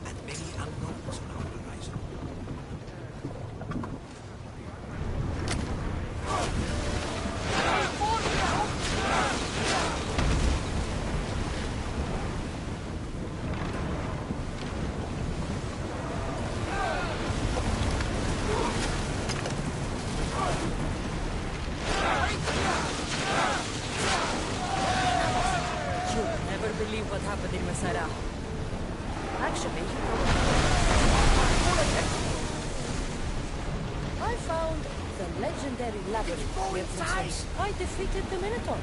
and many unknowns on our horizon.
You'll never believe what happened in Masara. Actually, I found the legendary labyrinth where Princess I defeated the Minotaur.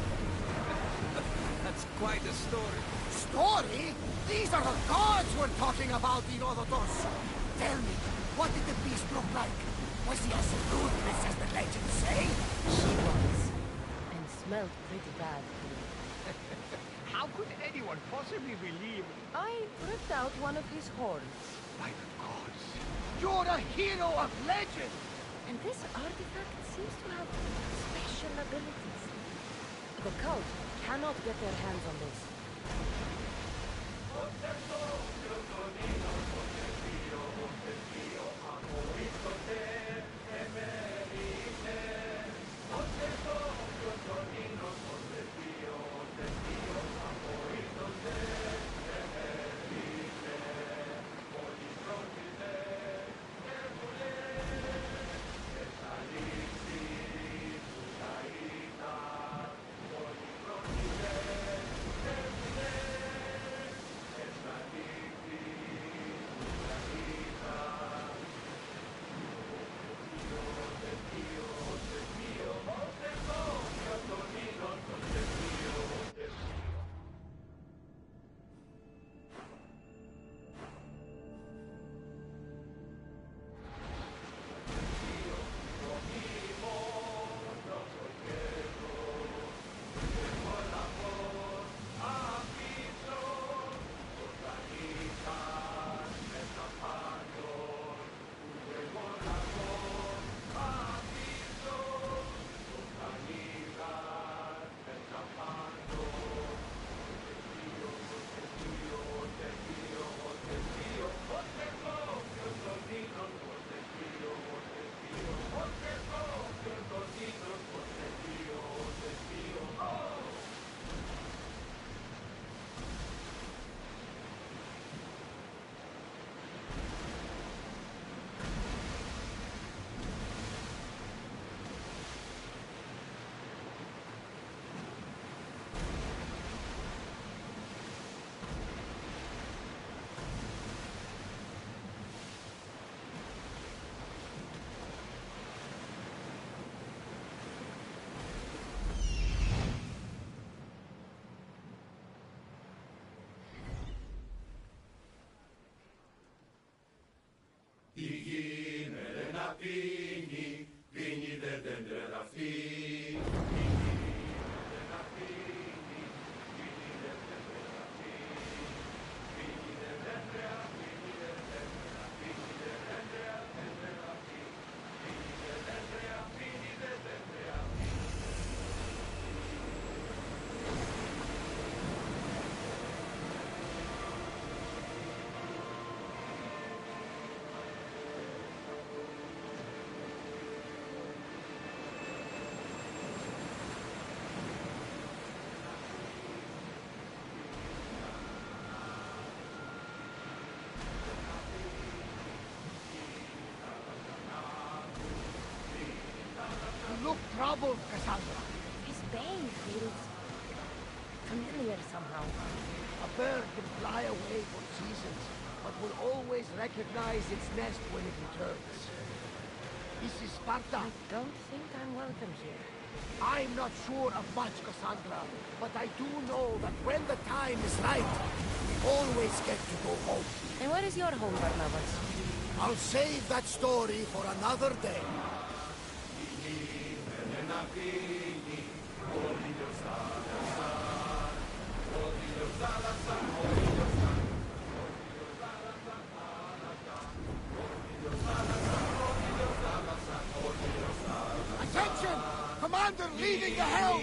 That's quite a story.
Story? These are the gods we're talking about, Inodotos. Tell me, what did the beast look like? Was he as ruthless as the legends say?
She was. And smelled pretty bad.
How could anyone possibly believe?
I ripped out one of his horns.
By the gods.
You're a hero of legend!
And this artifact seems to have special abilities. The cult cannot get their hands on this.
You look troubled, Cassandra.
His bane feels familiar somehow.
A bird can fly away for seasons, but will always recognize its nest when it returns. This is Sparta.
I don't think I'm welcome here.
I'm not sure of much, Cassandra, but I do know that when the time is right, we always get to go home.
And where is your home, Barnabas?
I'll save that story for another day. Attention! Commander leading the helm!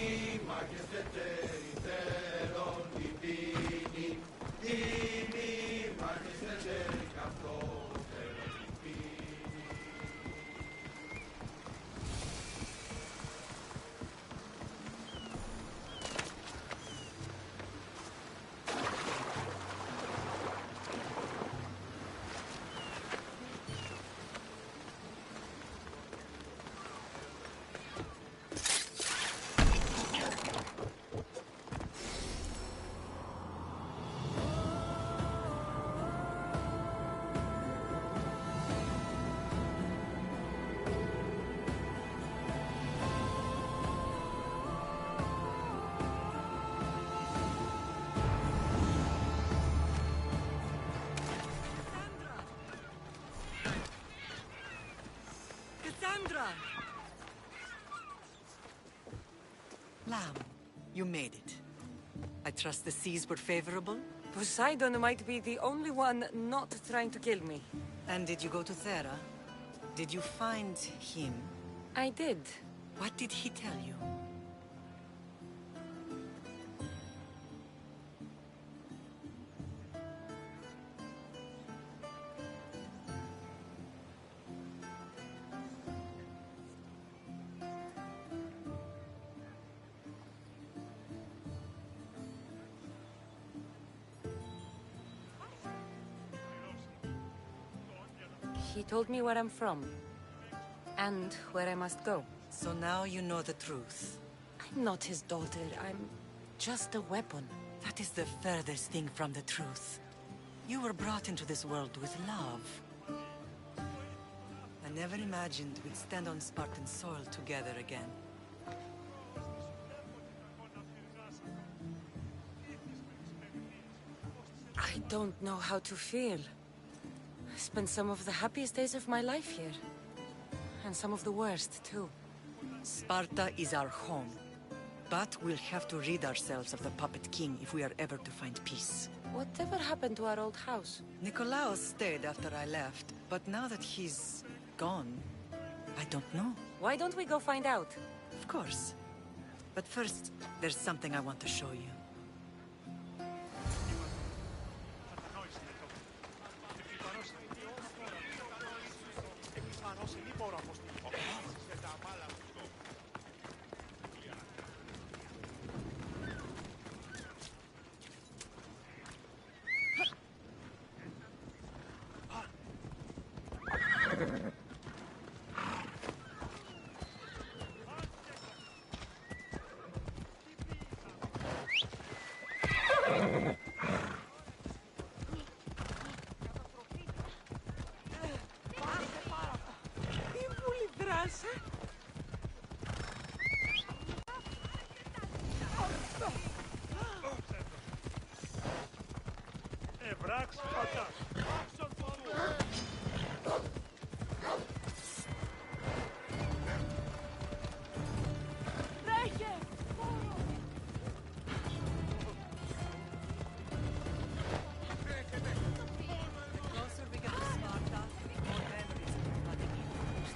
Cassandra! Lamb, you made it. I trust the seas were favorable?
Poseidon might be the only one not trying to kill me.
And did you go to Thera? Did you find him?
I did.
What did he tell you?
He told me where I'm from. And where I must go.
So now you know the truth.
I'm not his daughter. I'm just a weapon.
That is the furthest thing from the truth. You were brought into this world with love. I never imagined we'd stand on Spartan soil together again.
I don't know how to feel. I spent some of the happiest days of my life here. And some of the worst, too.
Sparta is our home. But we'll have to rid ourselves of the Puppet King if we are ever to find peace.
Whatever happened to our old house?
Nikolaos stayed after I left, but now that he's gone, I don't know.
Why don't we go find out?
Of course. But first, there's something I want to show you.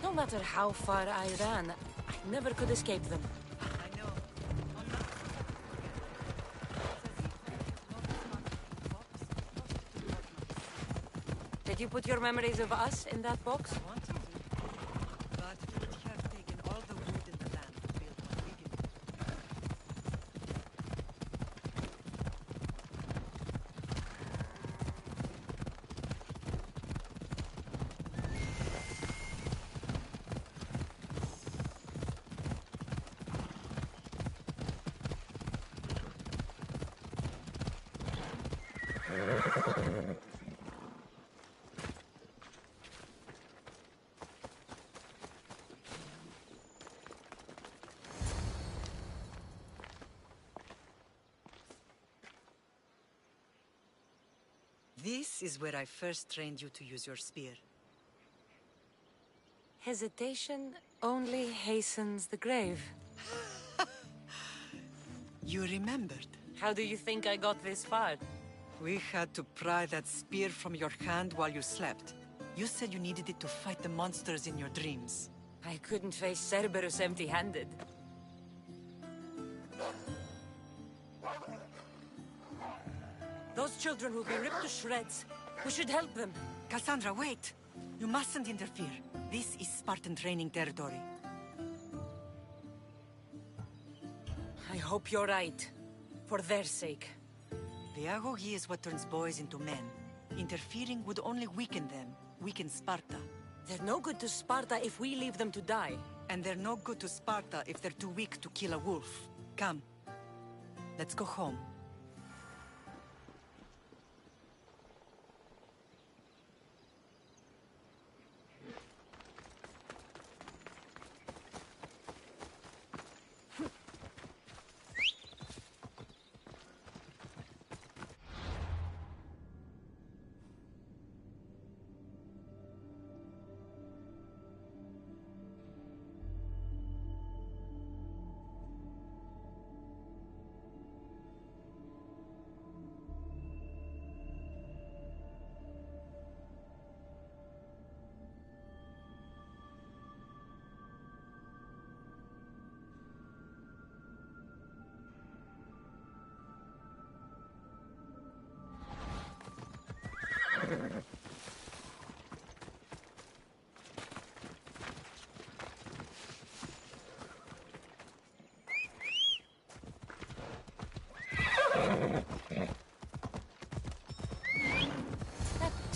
No matter how far I ran, I never could escape them.
I know.
Did you put your memories of us in that box?
I wanted to, but it would have taken all the wood in the land to build one big enough. This is where I first trained you to use your spear.
Hesitation only hastens the grave.
You remembered.
How do you think I got this far?
We had to pry that spear from your hand while you slept. You said you needed it to fight the monsters in your dreams.
I couldn't face Cerberus empty-handed. Those children will be ripped to shreds. We should help them.
Cassandra, wait! You mustn't interfere. This is Spartan training territory.
I hope you're right. For their sake.
The agoge is what turns boys into men. Interfering would only weaken them, weaken Sparta.
They're no good to Sparta if we leave them to die.
And they're no good to Sparta if they're too weak to kill a wolf. Come. Let's go home.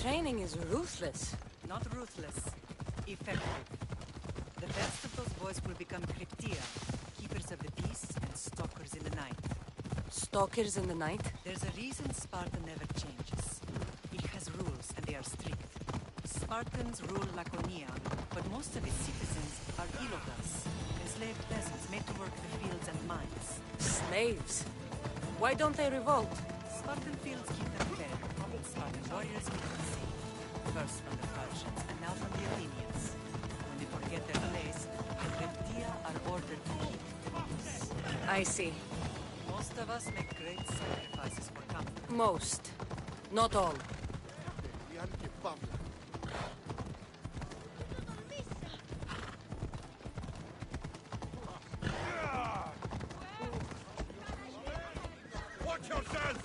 training is ruthless.
Not ruthless. Effective. The best of those boys will become Cryptia, keepers of the peace and stalkers in the night.
Stalkers in the night?
There's a reason Sparta never changes. It has rules, and they are strict. Spartans rule Laconia, but most of its citizens are ilotas, enslaved peasants made to work the fields and mines.
Slaves? Why don't they revolt?
Spartan fields keep them fed. Spartan warriors keep them safe. First from the Persians, and now from the Athenians. When they forget their place, the Cryptia are ordered to keep the peace.
I see.
Most of us make great sacrifices for comfort.
Most. Not all.
Watch yourself!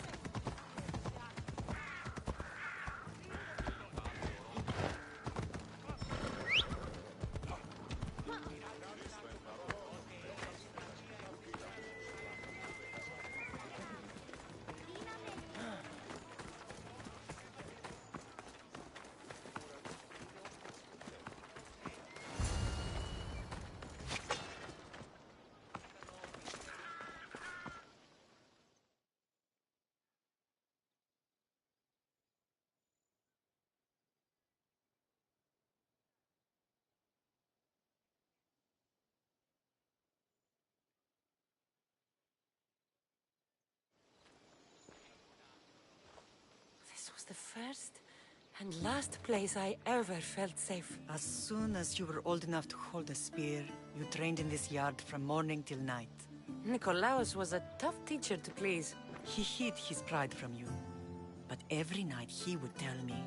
This was the first and last place I ever felt safe.
As soon as you were old enough to hold a spear, you trained in this yard from morning till night.
Nikolaos was a tough teacher to please.
He hid his pride from you. But every night he would tell me,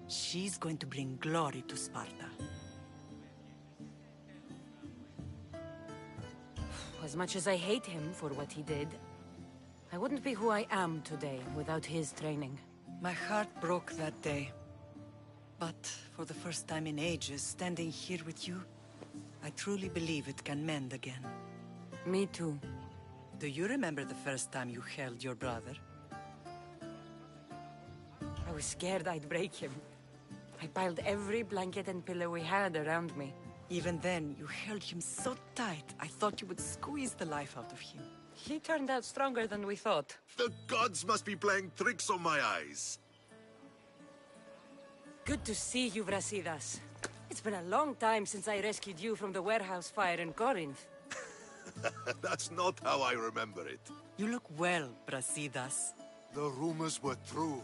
she's going to bring glory to Sparta.
As much as I hate him for what he did, I wouldn't be who I am today without his training.
My heart broke that day. But for the first time in ages, standing here with you, I truly believe it can mend again.
Me too.
Do you remember the first time you held your brother?
I was scared I'd break him. I piled every blanket and pillow we had around me.
Even then, you held him so tight, I thought you would squeeze the life out of him.
He turned out stronger than we thought.
The gods must be playing tricks on my eyes.
Good to see you, Brasidas. It's been a long time since I rescued you from the warehouse fire in Corinth.
That's not how I remember it.
You look well, Brasidas.
The rumors were true.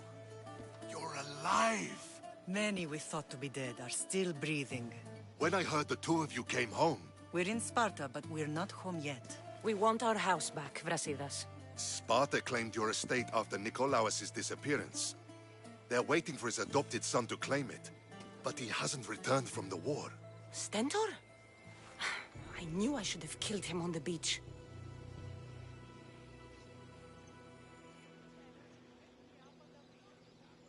You're alive!
Many we thought to be dead are still breathing.
When I heard the two of you came home...
We're in Sparta, but we're not home yet.
We want our house back, Brasidas.
Sparta claimed your estate after Nikolaos' disappearance. They're waiting for his adopted son to claim it. But he hasn't returned from the war.
Stentor? I knew I should have killed him on the beach.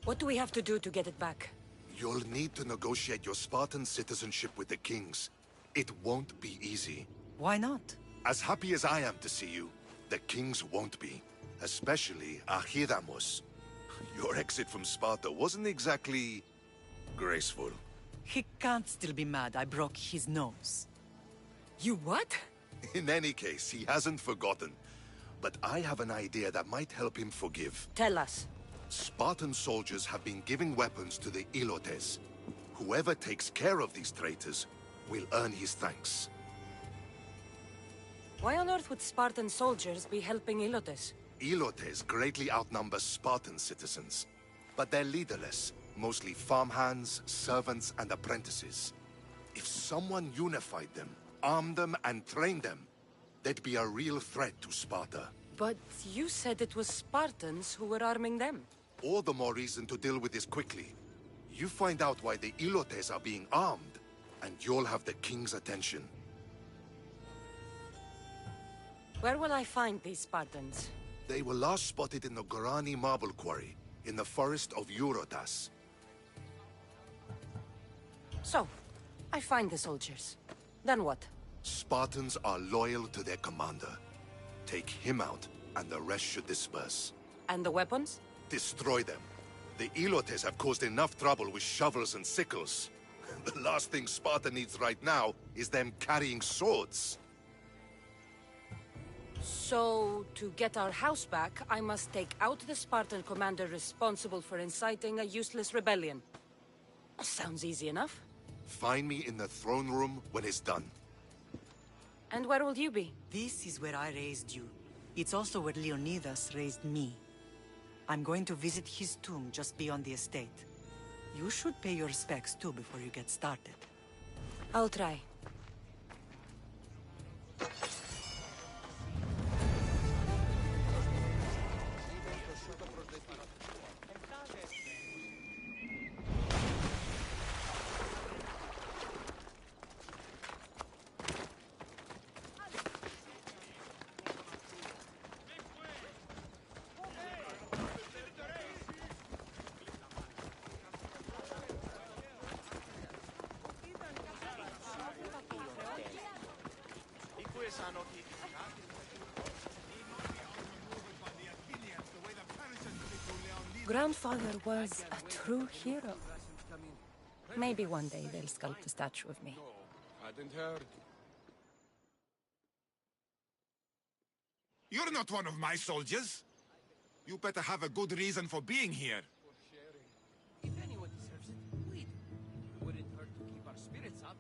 What do we have to do to get it back?
You'll need to negotiate your Spartan citizenship with the kings. It won't be easy.
Why not?
As happy as I am to see you, the kings won't be. Especially Archidamos. Your exit from Sparta wasn't exactly... graceful.
He can't still be mad I broke his nose.
You what?
In any case, he hasn't forgotten. But I have an idea that might help him forgive.
Tell us.
Spartan soldiers have been giving weapons to the Ilotes. Whoever takes care of these traitors will earn his thanks.
Why on earth would Spartan soldiers be helping Ilotes?
Ilotes greatly outnumber Spartan citizens. But they're leaderless, mostly farmhands, servants, and apprentices. If someone unified them, armed them, and trained them, they'd be a real threat to Sparta.
But you said it was Spartans who were arming them.
All the more reason to deal with this quickly. You find out why the Ilotes are being armed, and you'll have the king's attention.
Where will I find these Spartans?
They were last spotted in the Gorani marble quarry, in the forest of Eurotas.
So, I find the soldiers. Then what?
Spartans are loyal to their commander. Take him out, and the rest should disperse.
And the weapons?
Destroy them. The Elotes have caused enough trouble with shovels and sickles. The last thing Sparta needs right now is them carrying swords.
So, to get our house back, I must take out the Spartan commander responsible for inciting a useless rebellion. Sounds easy enough.
Find me in the throne room when it's done.
And where will you be?
This is where I raised you. It's also where Leonidas raised me. I'm going to visit his tomb just beyond the estate. You should pay your respects too before you get started.
I'll try. Grandfather was a true hero. Maybe one day they'll sculpt a statue of me.
Hadn't heard.
You're not one of my soldiers. You better have a good reason for being here.
If anyone deserves it, we do. It wouldn't hurt to keep our spirits up.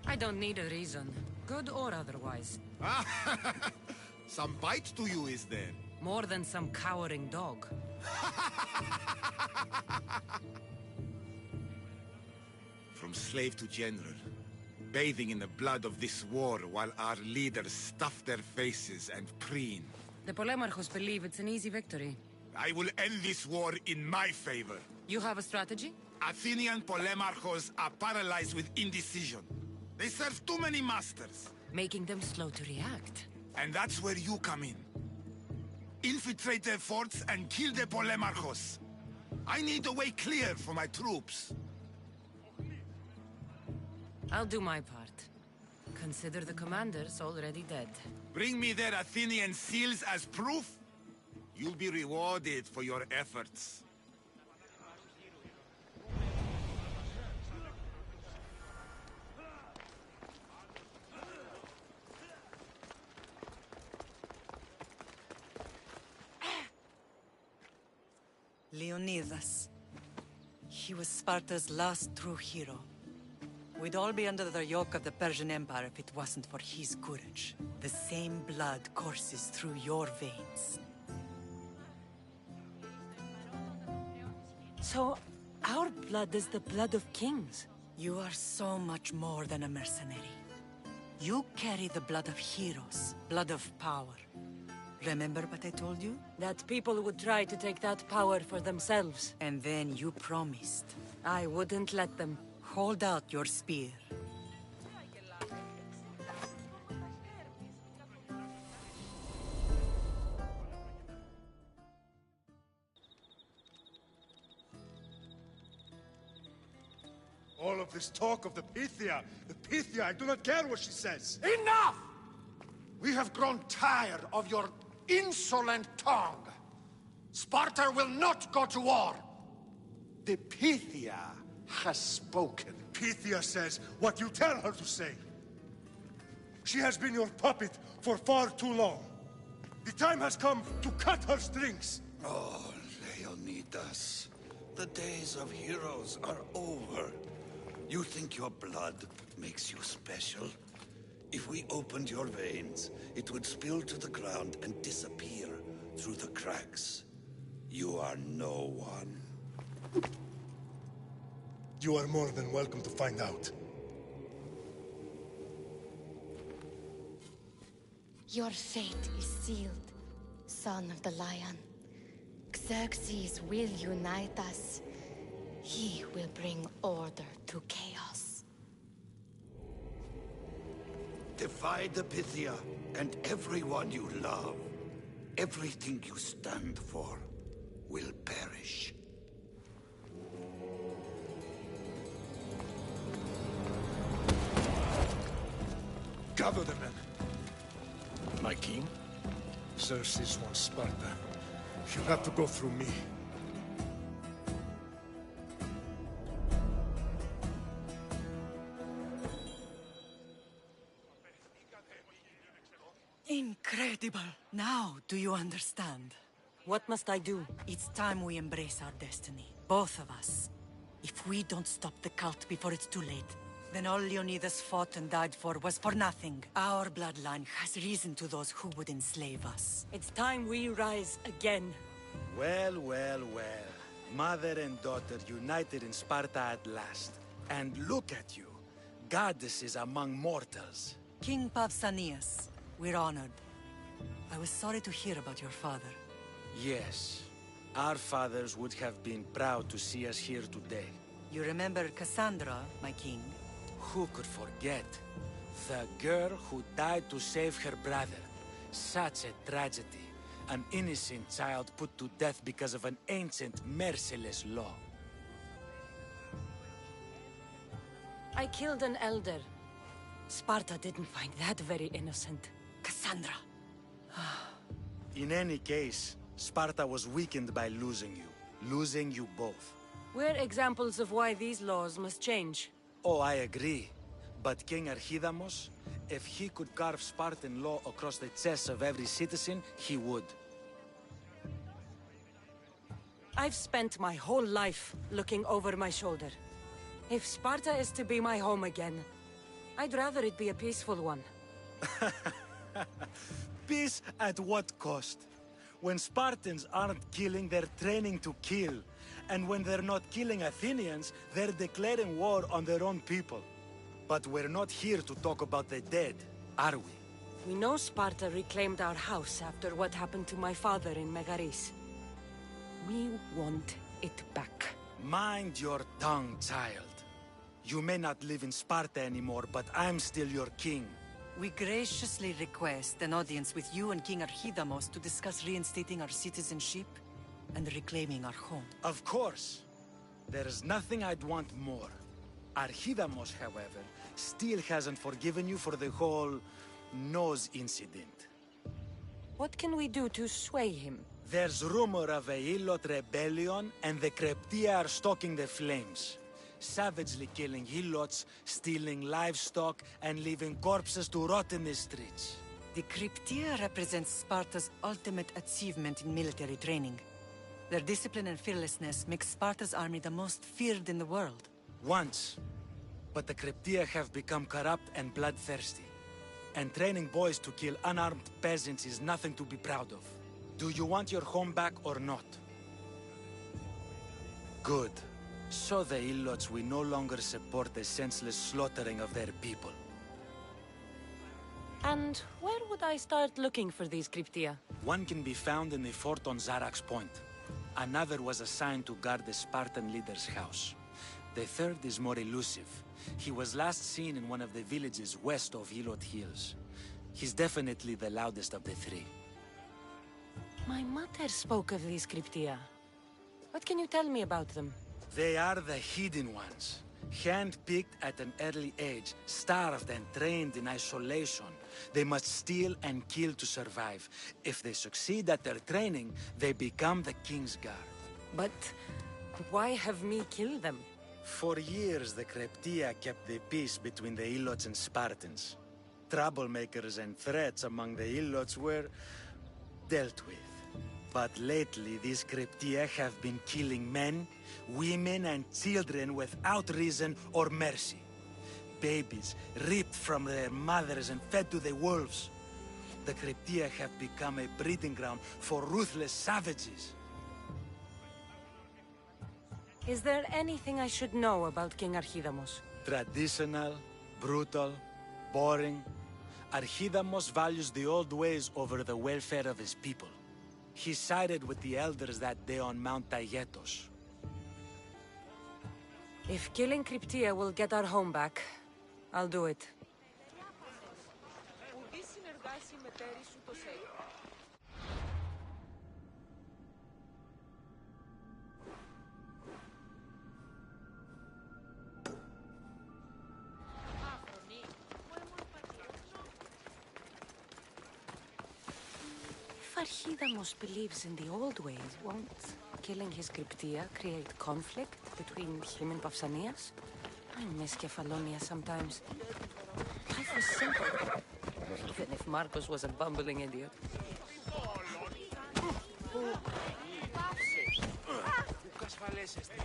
I don't need a reason, good or otherwise.
Some bite to you, is there?
More than some cowering dog.
From slave to general, bathing in the blood of this war while our leaders stuff their faces and preen.
The Polemarchos believe it's an easy victory.
I will end this war in my favor.
You have a strategy?
Athenian Polemarchos are paralyzed with indecision. They serve too many masters.
Making them slow to react.
And that's where you come in. Infiltrate their forts and kill the Polemarchos. I need a way clear for my troops.
I'll do my part. Consider the commanders already dead.
Bring me their Athenian seals as proof. You'll be rewarded for your efforts.
Leonidas. He was Sparta's last true hero. We'd all be under the yoke of the Persian Empire if it wasn't for his courage. The same blood courses through your veins.
So, our blood is the blood of kings.
You are so much more than a mercenary. You carry the blood of heroes, blood of power. Remember what I told you?
That people would try to take that power for themselves.
And then you promised.
I wouldn't let them.
Hold out your spear.
All of this talk of the Pythia, I do not care what she says.
Enough! We have grown tired of your insolent tongue. Sparta will not go to war. The Pythia has spoken.
Pythia says what you tell her to say. She has been your puppet for far too long. The time has come to cut her strings.
Oh, Leonidas.
us. The days of heroes are over. You think your blood makes you special? If we opened your veins, it would spill to the ground and disappear through the cracks. You are no one.
You are more than welcome to find out.
Your fate is sealed, son of the lion. Xerxes will unite us. He will bring order to chaos.
Divide the Pythia and everyone you love. Everything you stand for will perish.
Gather the men. My king? Xerxes wants Sparta. He'll have to go through me.
Incredible! Now, do you understand?
What must I do?
It's time we embrace our destiny. Both of us. If we don't stop the cult before it's too late, then all Leonidas fought and died for was for nothing. Our bloodline has reason to those who would enslave us.
It's time we rise again.
Well, well, well. Mother and daughter united in Sparta at last. And look at you. Goddesses among mortals.
King Pausanias, we're honored. I was sorry to hear about your father.
Yes. Our fathers would have been proud to see us here today.
You remember Cassandra, my king?
Who could forget? The girl who died to save her brother. Such a tragedy. An innocent child put to death because of an ancient, merciless law.
I killed an elder. Sparta didn't find that very innocent.
Cassandra!
In any case, Sparta was weakened by losing you. Losing you both.
We're examples of why these laws must change.
Oh, I agree. But King Archidamos, if he could carve Spartan law across the chests of every citizen, he would.
I've spent my whole life looking over my shoulder. If Sparta is to be my home again, I'd rather it be a peaceful one.
Peace at what cost? When Spartans aren't killing, they're training to kill. And when they're not killing Athenians, they're declaring war on their own people. But we're not here to talk about the dead, are we?
We know Sparta reclaimed our house after what happened to my father in Megaris. We want it back.
Mind your tongue, child. You may not live in Sparta anymore, but I'm still your king.
We graciously request an audience with you and King Archidamos to discuss reinstating our citizenship and reclaiming our home.
Of course. There's nothing I'd want more. Archidamos, however, still hasn't forgiven you for the whole nose incident.
What can we do to sway him?
There's rumor of a Hilot rebellion, and the Kryptia are stoking the flames. Savagely killing Helots, stealing livestock, and leaving corpses to rot in the streets.
The Kryptia represents Sparta's ultimate achievement in military training. Their discipline and fearlessness makes Sparta's army the most feared in the world.
Once. But the Kryptia have become corrupt and bloodthirsty. And training boys to kill unarmed peasants is nothing to be proud of. Do you want your home back or not? Good. So the Ilots will no longer support the senseless slaughtering of their people.
And where would I start looking for these Kryptia?
One can be found in the fort on Zarak's Point. Another was assigned to guard the Spartan leader's house. The third is more elusive. He was last seen in one of the villages west of Hilot Hills. He's definitely the loudest of the three.
My mother spoke of these Kryptia. What can you tell me about them?
They are the hidden ones. Hand-picked at an early age, starved and trained in isolation. They must steal and kill to survive. If they succeed at their training, they become the King's Guard.
But why have me kill them?
For years, the Kryptia kept the peace between the Ilots and Spartans. Troublemakers and threats among the Ilots were dealt with. But lately, these Cryptia have been killing men, women, and children without reason or mercy. Babies ripped from their mothers and fed to the wolves. The Cryptia have become a breeding ground for ruthless savages.
Is there anything I should know about King Archidamos?
Traditional, brutal, boring. Archidamos values the old ways over the welfare of his people. He sided with the elders that day on Mount Tayetos.
If killing Cryptia will get our home back, I'll do it. If Archidamos believes in the old ways, won't killing his Cryptia create conflict between him and Pausanias? I miss Kefalonia sometimes. Life was simple, even if Marcos was a bumbling idiot.
Πού ασφαλέσαστε.